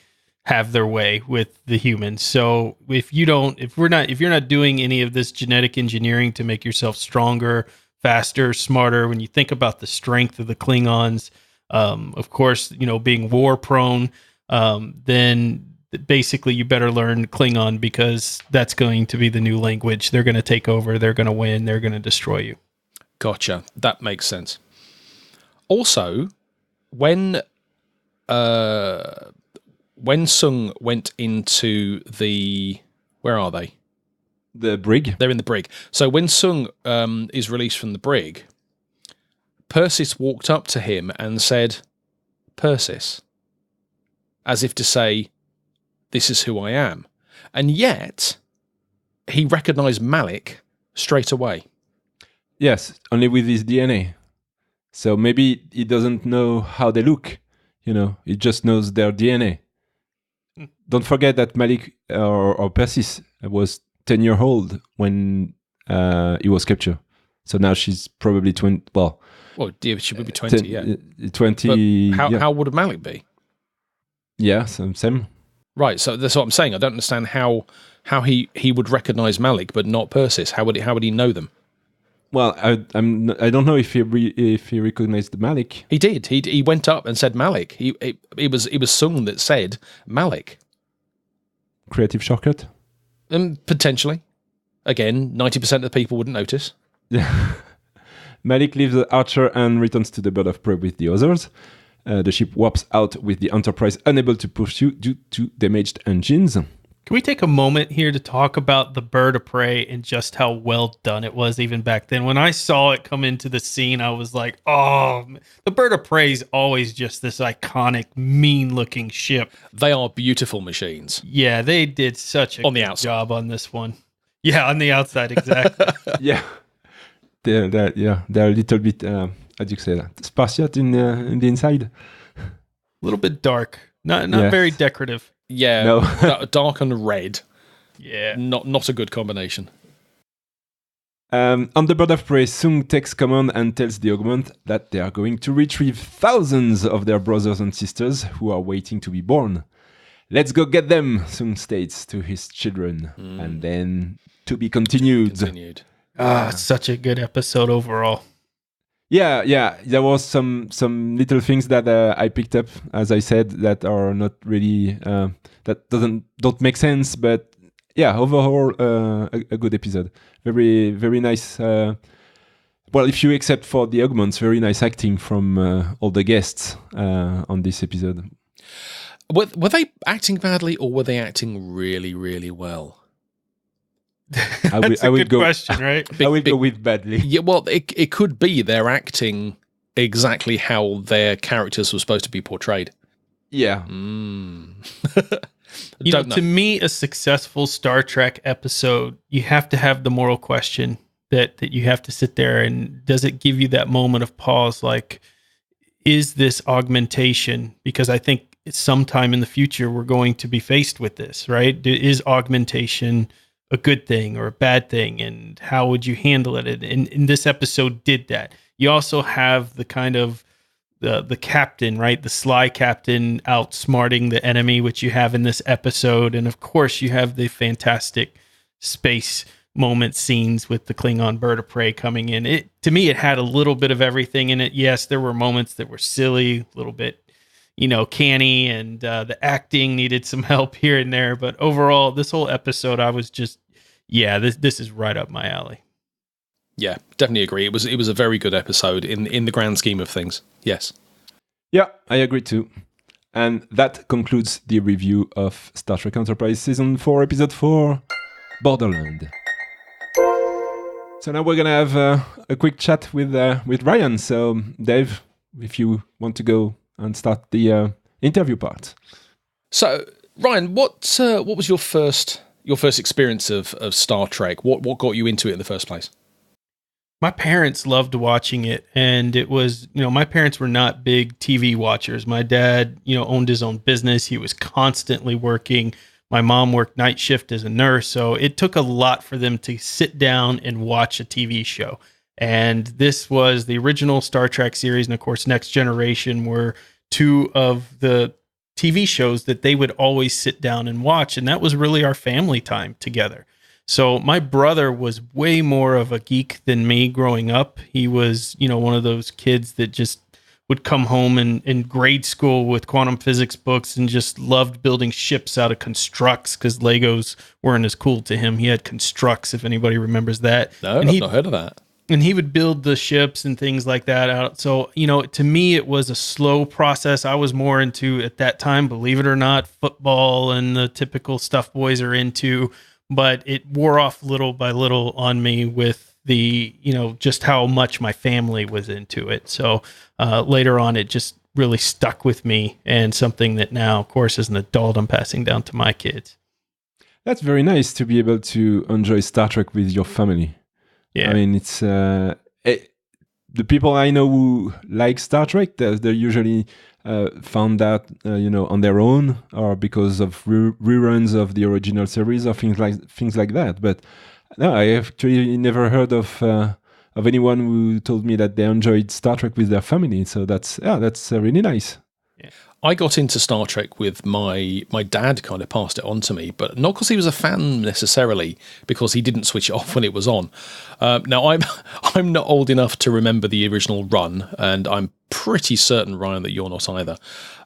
have their way with the humans. So if you're not doing any of this genetic engineering to make yourself stronger, faster, smarter, when you think about the strength of the Klingons, of course, being war prone, then basically you better learn Klingon because that's going to be the new language. They're going to take over. They're going to win. They're going to destroy you. Gotcha. That makes sense. Also, when Sung went into where are they? The brig. They're in the brig. So when Sung is released from the brig, Persis walked up to him and said, "Persis," as if to say, "This is who I am." And yet, he recognized Malik straight away. Yes, only with his DNA. So maybe he doesn't know how they look. He just knows their DNA. Don't forget that Malik or Persis was 10 years old when he was captured. So now she's probably 20. Well, yeah, she would be 20, 10, yeah. 20. But how would Malik be? Yeah, same. Right, so that's what I'm saying. I don't understand how he would recognize Malik but not Persis. How would he know them? Well, I don't know if he recognized Malik. He did. He went up and said Malik. It was Sung that said Malik. Creative shortcut? Potentially. Again, 90% of the people wouldn't notice. Yeah. Malik leaves the Archer and returns to the Bird of Prey with the others. The ship warps out with the Enterprise unable to pursue due to damaged engines. Can we take a moment here to talk about the Bird of Prey and just how well done it was even back then? When I saw it come into the scene, I was like, oh, the Bird of Prey is always just this iconic, mean-looking ship. They are beautiful machines. Yeah, they did such a good job on this one. Yeah, on the outside, exactly. Yeah. They're a little bit, how do you say that? Spartiate in the inside. A little bit dark. Not very decorative. Yeah, no. Dark and red. Yeah. Not a good combination. On the Bird of Prey, Sung takes command and tells the augment that they are going to retrieve thousands of their brothers and sisters who are waiting to be born. "Let's go get them," Sung states to his children. And then, to be continued. It's such a good episode overall. Yeah. There was some little things that I picked up, as I said, that are not really that don't make sense. But yeah, overall, a good episode. Very very nice. Well, if you accept for the augments, very nice acting from all the guests on this episode. Were they acting badly or were they acting really really well? That's a good question, right? I will go with badly. Yeah, well, it could be they're acting exactly how their characters were supposed to be portrayed. Yeah. To me, a successful Star Trek episode, you have to have the moral question that you have to sit there and does it give you that moment of pause? Like, is this augmentation? Because I think sometime in the future, we're going to be faced with this, right? Is augmentation a good thing or a bad thing, and how would you handle it? And this episode did that. You also have the kind of the captain, right? The sly captain outsmarting the enemy, which you have in this episode. And of course you have the fantastic space moment scenes with the Klingon Bird of Prey coming in. To me, it had a little bit of everything in it. Yes, there were moments that were silly, a little bit, canny, and the acting needed some help here and there. But overall, this whole episode, I was just, this is right up my alley. Yeah, definitely agree. It was a very good episode in the grand scheme of things. Yes. Yeah, I agree too. And that concludes the review of Star Trek Enterprise Season 4, Episode 4, Borderland. So now we're going to have a quick chat with Ryan. So, Dave, if you want to go and start the interview part. So, Ryan, what was your first experience of Star Trek? What got you into it in the first place? My parents loved watching it, and it was, my parents were not big TV watchers. My dad, owned his own business. He was constantly working. My mom worked night shift as a nurse, so it took a lot for them to sit down and watch a TV show. And this was the original Star Trek series, and of course, Next Generation were two of the TV shows that they would always sit down and watch, and that was really our family time together. So my brother was way more of a geek than me growing up. He was, one of those kids that just would come home in grade school with quantum physics books and just loved building ships out of constructs because Legos weren't as cool to him. He had constructs, if anybody remembers that. No, I've not heard of that. And he would build the ships and things like that out. So, to me, it was a slow process. I was more into, at that time, believe it or not, football and the typical stuff boys are into. But it wore off little by little on me with the, just how much my family was into it. So later on, it just really stuck with me, and something that now, of course, as an adult, I'm passing down to my kids. That's very nice to be able to enjoy Star Trek with your family. Yeah. I mean, it's the people I know who like Star Trek, they're usually found that on their own, or because of reruns of the original series or things like that. But no, I have actually never heard of anyone who told me that they enjoyed Star Trek with their family. So that's really nice. Yeah. I got into Star Trek with my dad. Kind of passed it on to me, but not because he was a fan necessarily, because he didn't switch it off when it was on. Now I'm not old enough to remember the original run, and I'm pretty certain, Ryan, that you're not either.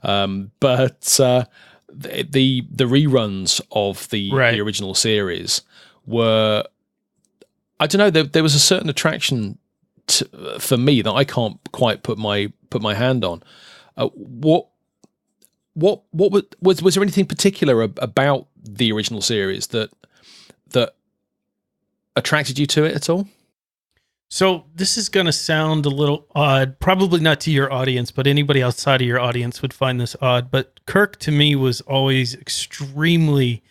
But the reruns of the original series were, I don't know, there was a certain attraction for me that I can't quite put my hand on. What was there anything particular about the original series that attracted you to it at all? So this is going to sound a little odd, probably not to your audience, but anybody outside of your audience would find this odd. But Kirk, to me, was always extremely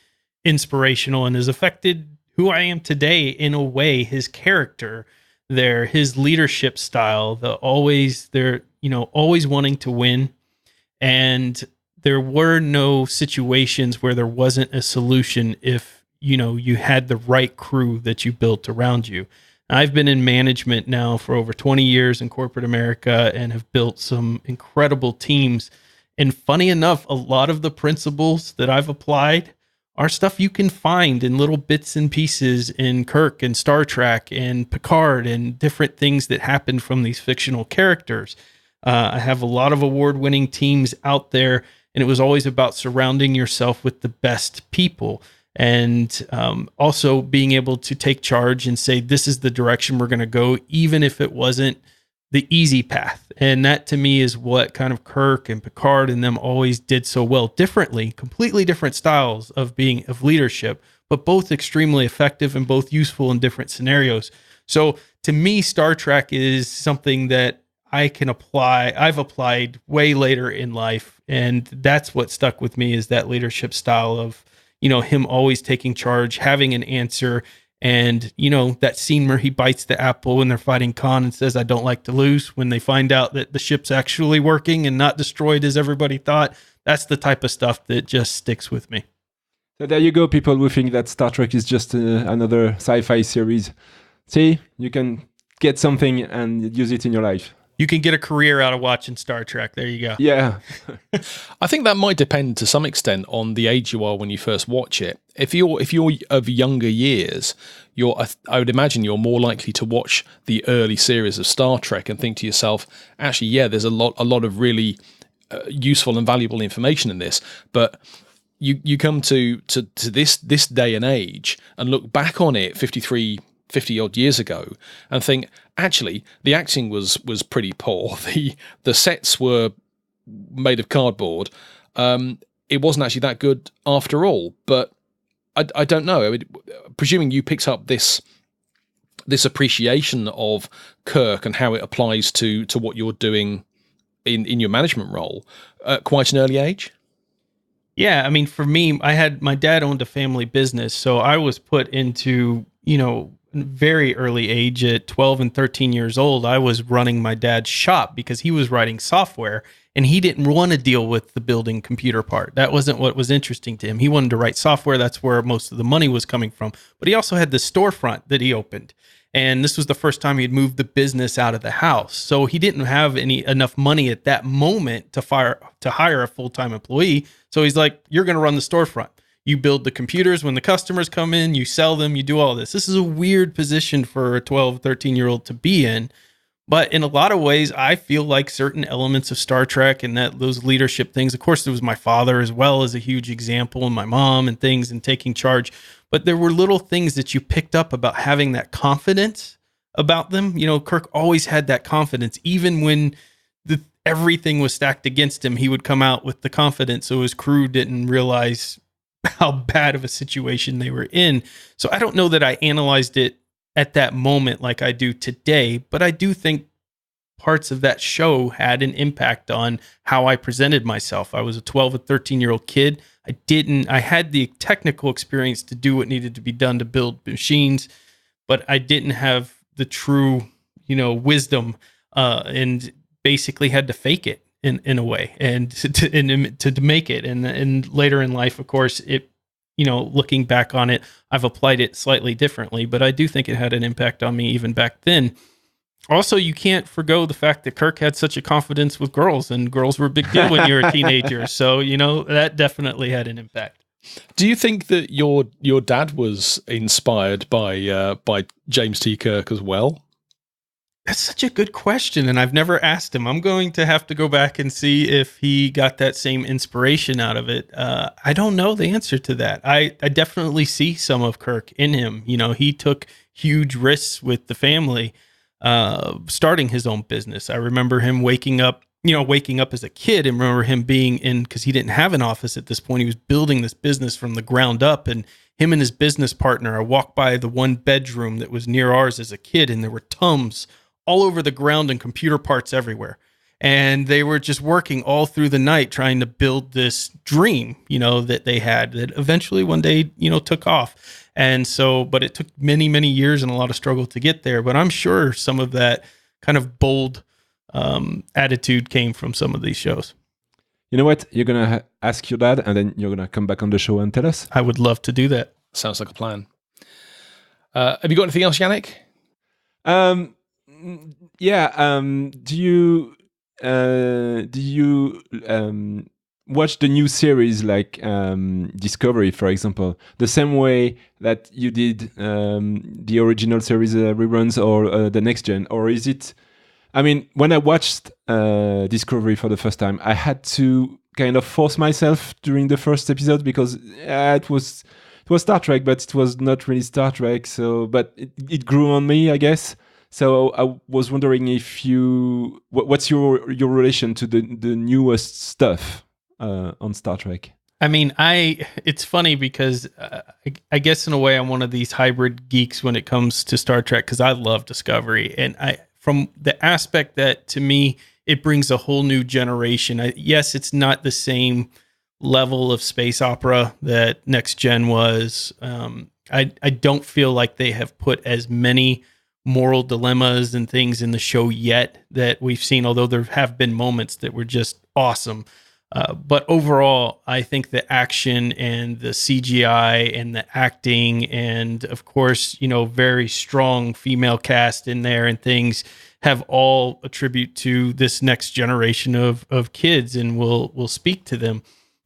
inspirational and has affected who I am today in a way. His character, his leadership style, always wanting to win. And there were no situations where there wasn't a solution if, you had the right crew that you built around you. I've been in management now for over 20 years in corporate America and have built some incredible teams. And funny enough, a lot of the principles that I've applied are stuff you can find in little bits and pieces in Kirk and Star Trek and Picard and different things that happen from these fictional characters. I have a lot of award-winning teams out there, and it was always about surrounding yourself with the best people. And also being able to take charge and say, this is the direction we're going to go, even if it wasn't the easy path. And that to me is what kind of Kirk and Picard and them always did so well, differently, completely different styles of leadership, but both extremely effective and both useful in different scenarios. So to me, Star Trek is something that I can apply. I've applied way later in life. And that's what stuck with me, is that leadership style of, him always taking charge, having an answer. And, that scene where he bites the apple when they're fighting Khan and says, I don't like to lose, when they find out that the ship's actually working and not destroyed as everybody thought. That's the type of stuff that just sticks with me. So there you go, people who think that Star Trek is just another sci-fi series. See, you can get something and use it in your life. You can get a career out of watching Star Trek. There you go. Yeah. I think that might depend to some extent on the age you are when you first watch it. If you're of younger years, I would imagine you're more likely to watch the early series of Star Trek and think to yourself, actually, yeah, there's a lot of really useful and valuable information in this, but you come to this day and age and look back on it 50 odd years ago and think, actually, the acting was pretty poor. The sets were made of cardboard. It wasn't actually that good after all. But I don't know. I mean, presuming you picked up this appreciation of Kirk and how it applies to what you're doing in your management role at quite an early age. Yeah, I mean, for me, my dad owned a family business, so I was put into, very early age at 12 and 13 years old. I was running my dad's shop because he was writing software and he didn't want to deal with the building computer part. That wasn't what was interesting to him. He wanted to write software. That's where most of the money was coming from. But he also had the storefront that he opened. And this was the first time he'd moved the business out of the house. So he didn't have enough money at that moment to hire a full-time employee. So he's like, you're going to run the storefront. You build the computers when the customers come in, you sell them, you do all this. This is a weird position for a 12, 13-year-old to be in. But in a lot of ways, I feel like certain elements of Star Trek and those leadership things, of course, there was my father as well as a huge example, and my mom and things, and taking charge. But there were little things that you picked up about having that confidence about them. Kirk always had that confidence, even when everything was stacked against him. He would come out with the confidence, so his crew didn't realize how bad of a situation they were in. So I don't know that I analyzed it at that moment like I do today, but I do think parts of that show had an impact on how I presented myself. I was a 12 or 13-year-old kid. I had the technical experience to do what needed to be done to build machines, but I didn't have the true, wisdom, and basically had to fake it in a way and to make it. And later in life, of course, it, looking back on it, I've applied it slightly differently, but I do think it had an impact on me even back then. Also, you can't forgo the fact that Kirk had such a confidence with girls, and girls were a big deal when you were a teenager. So, that definitely had an impact. Do you think that your dad was inspired by James T. Kirk as well? That's such a good question, and I've never asked him. I'm going to have to go back and see if he got that same inspiration out of it. I don't know the answer to that. I definitely see some of Kirk in him. He took huge risks with the family, starting his own business. I remember him waking up as a kid, and remember him being in, because he didn't have an office at this point. He was building this business from the ground up, and him and his business partner, I walked by the one bedroom that was near ours as a kid, and there were Tums all over the ground and computer parts everywhere. And they were just working all through the night trying to build this dream, that they had that eventually one day, took off. And so, but it took many, many years and a lot of struggle to get there. But I'm sure some of that kind of bold attitude came from some of these shows. You know what? You're going to ask your dad and then you're going to come back on the show and tell us. I would love to do that. Sounds like a plan. Have you got anything else, Yannick? Yeah. Do you watch the new series like Discovery, for example, the same way that you did the original series reruns or the Next Gen? Or is it... I mean, when I watched Discovery for the first time, I had to kind of force myself during the first episode because it was Star Trek, but it was not really Star Trek. So, but it grew on me, I guess. So I was wondering if what's your relation to the newest stuff on Star Trek? I mean, it's funny because I guess in a way I'm one of these hybrid geeks when it comes to Star Trek because I love Discovery, and from the aspect that to me it brings a whole new generation. Yes, it's not the same level of space opera that Next Gen was. I don't feel like they have put as many moral dilemmas and things in the show yet that we've seen, although there have been moments that were just awesome. But overall, I think the action and the CGI and the acting and, of course, very strong female cast in there and things have all attribute to this next generation of kids and will speak to them.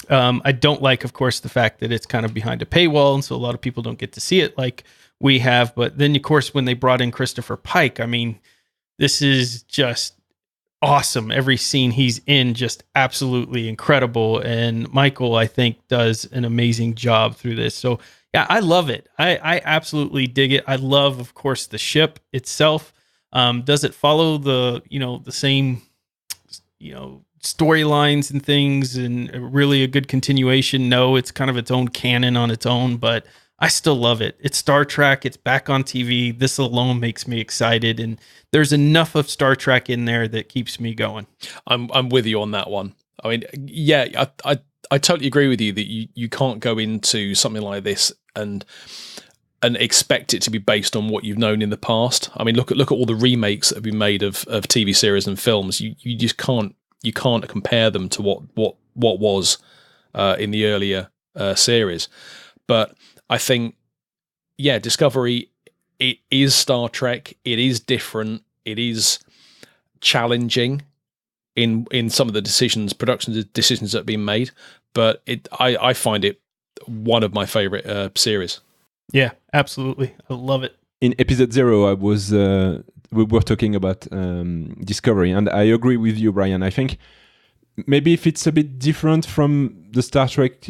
I don't like, of course, the fact that it's kind of behind a paywall, and so a lot of people don't get to see it like we have. But then, of course, when they brought in Christopher Pike, I mean, this is just awesome. Every scene he's in, just absolutely incredible. And Michael, I think, does an amazing job through this. So yeah, I love it. I absolutely dig it. I love, of course, the ship itself. Does it follow the same, storylines and things and really a good continuation? No, it's kind of its own canon on its own, but I still love it. It's Star Trek. It's back on TV. This alone makes me excited, and there's enough of Star Trek in there that keeps me going. I'm with you on that one. I mean, yeah, I totally agree with you that you can't go into something like this and expect it to be based on what you've known in the past. I mean, look at all the remakes that have been made of TV series and films. You just can't compare them to what was in the earlier series. But I think, yeah, Discovery, it is Star Trek. It is different. It is challenging in some of the production decisions that have been made. But I find it one of my favorite series. Yeah, absolutely. I love it. In episode 0, we were talking about Discovery, and I agree with you, Brian. I think maybe if it's a bit different from the Star Trek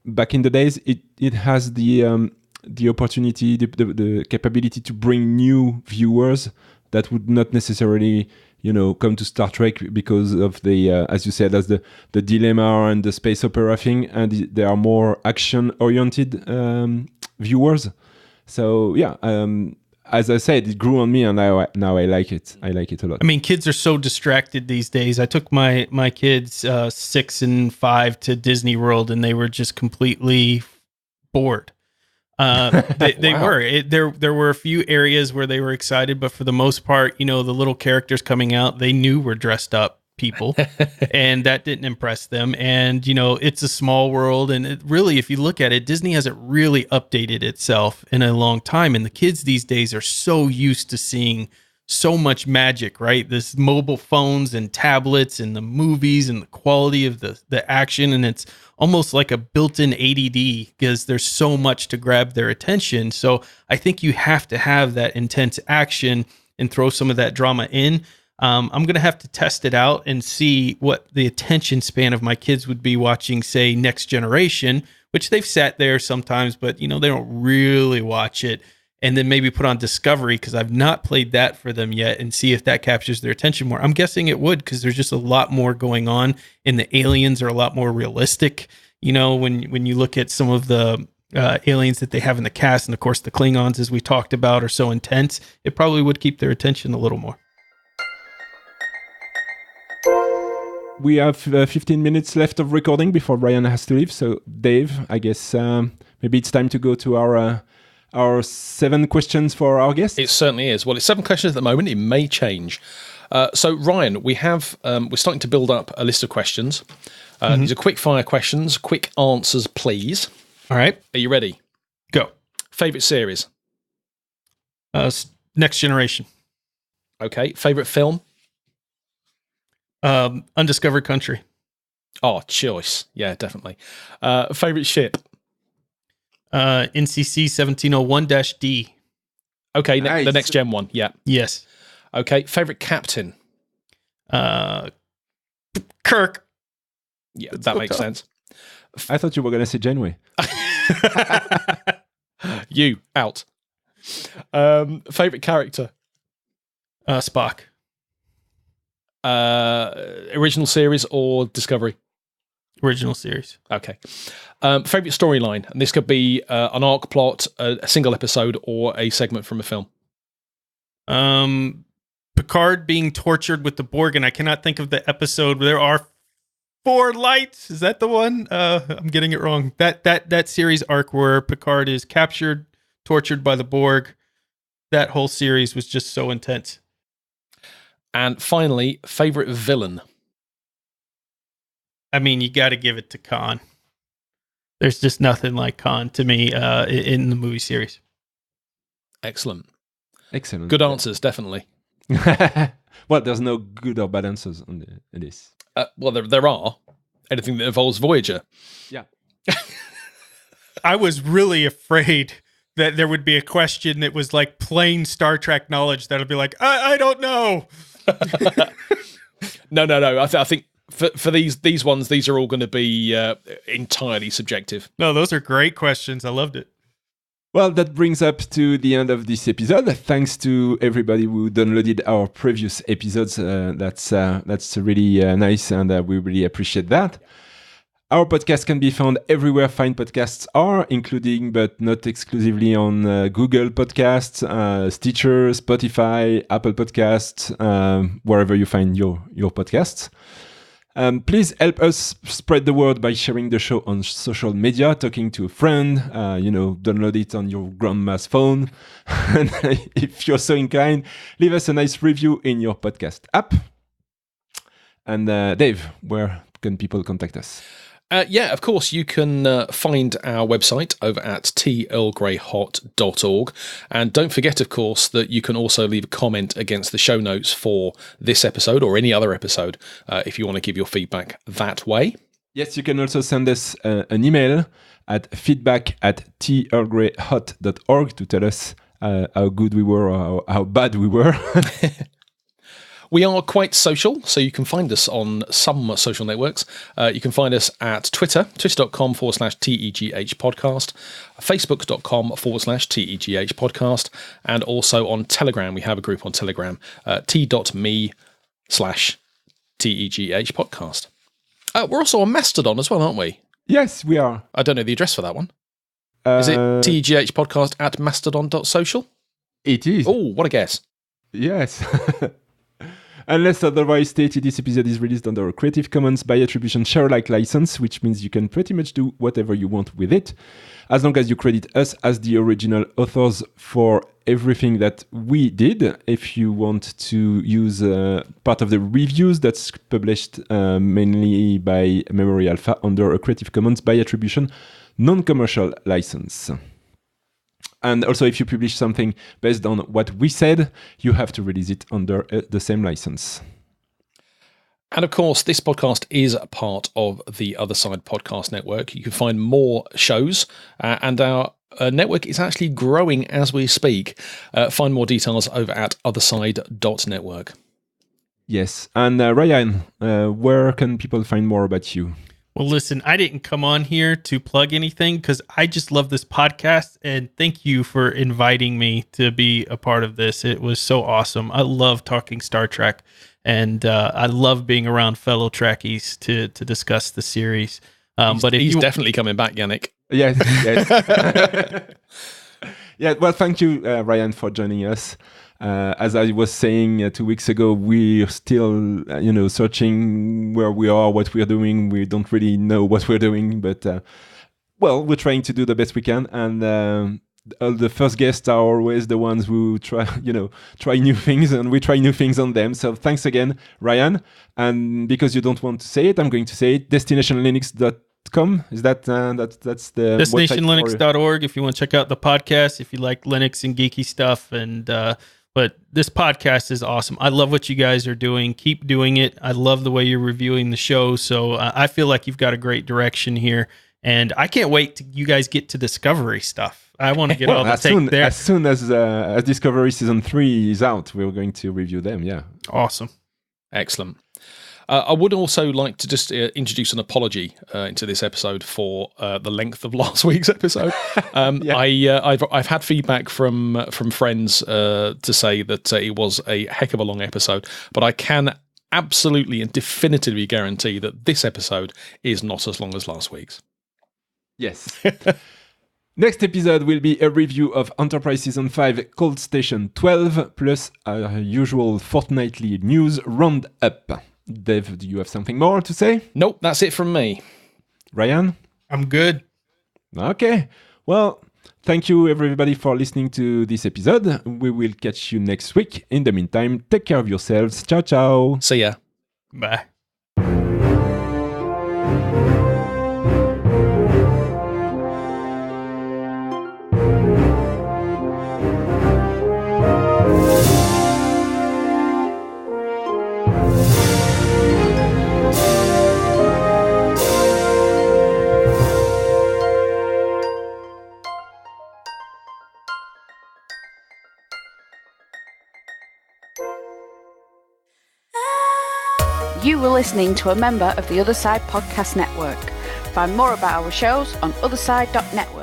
back in the days, it has the opportunity, the capability to bring new viewers that would not necessarily come to Star Trek because of the as you said, as the dilemma and the space opera thing, and they are more action oriented viewers. So yeah, as I said, it grew on me, and now I like it. I like it a lot. I mean, kids are so distracted these days. I took my kids 6 and 5 to Disney World, and they were just completely bored. They Wow. were. There were a few areas where they were excited, but for the most part, the little characters coming out, they knew were dressed up people, and that didn't impress them. And it's a small world, and it really, if you look at it, Disney hasn't really updated itself in a long time, and the kids these days are so used to seeing so much magic, right? This mobile phones and tablets and the movies and the quality of the action, and it's almost like a built-in ADD because there's so much to grab their attention. So I think you have to have that intense action and throw some of that drama in. I'm going to have to test it out and see what the attention span of my kids would be watching, say, Next Generation, which they've sat there sometimes, but they don't really watch it. And then maybe put on Discovery, because I've not played that for them yet, and see if that captures their attention more. I'm guessing it would, because there's just a lot more going on, and the aliens are a lot more realistic. When you look at some of the aliens that they have in the cast, and of course the Klingons, as we talked about, are so intense, it probably would keep their attention a little more. We have 15 minutes left of recording before Brian has to leave. So Dave, I guess maybe it's time to go to our 7 questions for our guest. It certainly is. Well, it's 7 questions at the moment. It may change. So, Ryan, we're starting to build up a list of questions. These are quick fire questions, quick answers, please. All right. Are you ready? Go. Favorite series? Next Generation. Okay. Favorite film? Undiscovered Country. Oh, choice. Yeah, definitely. Favorite ship? NCC 1701-D. Okay, Nice. The next gen one. Yeah. Yes. Okay. Favorite captain? Kirk. Yeah, that makes sense. I thought you were going to say Janeway. You out. Favorite character? Spock. Original series or Discovery? Original series. Okay. Favorite storyline, and this could be an arc plot, a single episode, or a segment from a film. Picard being tortured with the Borg, and I cannot think of the episode. There are 4 lights. Is that the one? I'm getting it wrong. That series arc where Picard is captured, tortured by the Borg. That whole series was just so intense. And finally, favorite villain. I mean, you got to give it to Khan. There's just nothing like Khan to me in the movie series. Excellent. Excellent. Answers, definitely. Well, there's no good or bad answers on this. Well, there are. Anything that involves Voyager. Yeah. I was really afraid that there would be a question that was like plain Star Trek knowledge that'll be like, I don't know. No. I think for these ones, these are all going to be entirely subjective. No, those are great questions. I loved it. Well, that brings up to the end of this episode. Thanks to everybody who downloaded our previous episodes. That's really nice, and we really appreciate that. Our podcast can be found everywhere fine podcasts are, including but not exclusively on Google Podcasts, Stitcher, Spotify, Apple Podcasts, wherever you find your podcasts. Please help us spread the word by sharing the show on social media, talking to a friend, download it on your grandma's phone. And if you're so inclined, leave us a nice review in your podcast app. And Dave, where can people contact us? Of course, you can find our website over at tearlgreyhot.org. And don't forget, of course, that you can also leave a comment against the show notes for this episode or any other episode if you want to give your feedback that way. Yes, you can also send us an email at feedback@tearlgreyhot.org to tell us how good we were or how bad we were. We are quite social, so you can find us on some social networks. You can find us at Twitter, twitter.com/TEGH podcast, facebook.com/TEGH podcast, and also on Telegram. We have a group on Telegram, t.me/TEGH podcast. We're also on Mastodon as well, aren't we? Yes, we are. I don't know the address for that one. Is it TEGH podcast at mastodon.social? It is. Oh, what a guess. Yes. Unless otherwise stated, this episode is released under a Creative Commons by attribution share-alike license, which means you can pretty much do whatever you want with it, as long as you credit us as the original authors for everything that we did. If you want to use part of the reviews that's published mainly by Memory Alpha under a Creative Commons by attribution non-commercial license. And also, if you publish something based on what we said, you have to release it under the same license. And of course, this podcast is a part of the Other Side Podcast Network. You can find more shows, and our network is actually growing as we speak. Find more details over at otherside.network. Yes. And Ryan, where can people find more about you? Well, listen, I didn't come on here to plug anything because I just love this podcast, and thank you for inviting me to be a part of this. It was so awesome. I love talking Star Trek, and I love being around fellow Trekkies to discuss the series. But he's definitely coming back, Yannick. Yes. Yeah, well, thank you, Ryan, for joining us. As I was saying 2 weeks ago, we're still, searching where we are, what we're doing. We don't really know what we're doing, but, we're trying to do the best we can. And the first guests are always the ones who try new things, and we try new things on them. So thanks again, Ryan. And because you don't want to say it, I'm going to say it, destinationlinux.com. Is that's the destinationlinux.org if you want to check out the podcast, if you like Linux and geeky stuff. And but this podcast is awesome. I love what you guys are doing. Keep doing it. I love the way you're reviewing the show. So I feel like you've got a great direction here, and I can't wait till you guys get to Discovery stuff. I want to get all the take there. As soon as Discovery Season 3 is out, we're going to review them, yeah. Awesome. Excellent. I would also like to just introduce an apology into this episode for the length of last week's episode. I've had feedback from friends to say that it was a heck of a long episode, but I can absolutely and definitively guarantee that this episode is not as long as last week's. Yes. Next episode will be a review of Enterprise Season 5 Cold Station 12, plus our usual fortnightly news roundup. Dave, do you have something more to say? Nope, that's it from me. Ryan? I'm good. Okay. Well, thank you everybody for listening to this episode. We will catch you next week. In the meantime, take care of yourselves. Ciao, ciao. See ya. Bye. Ah You were listening to a member of the Other Side Podcast Network. Find more about our shows on otherside.network.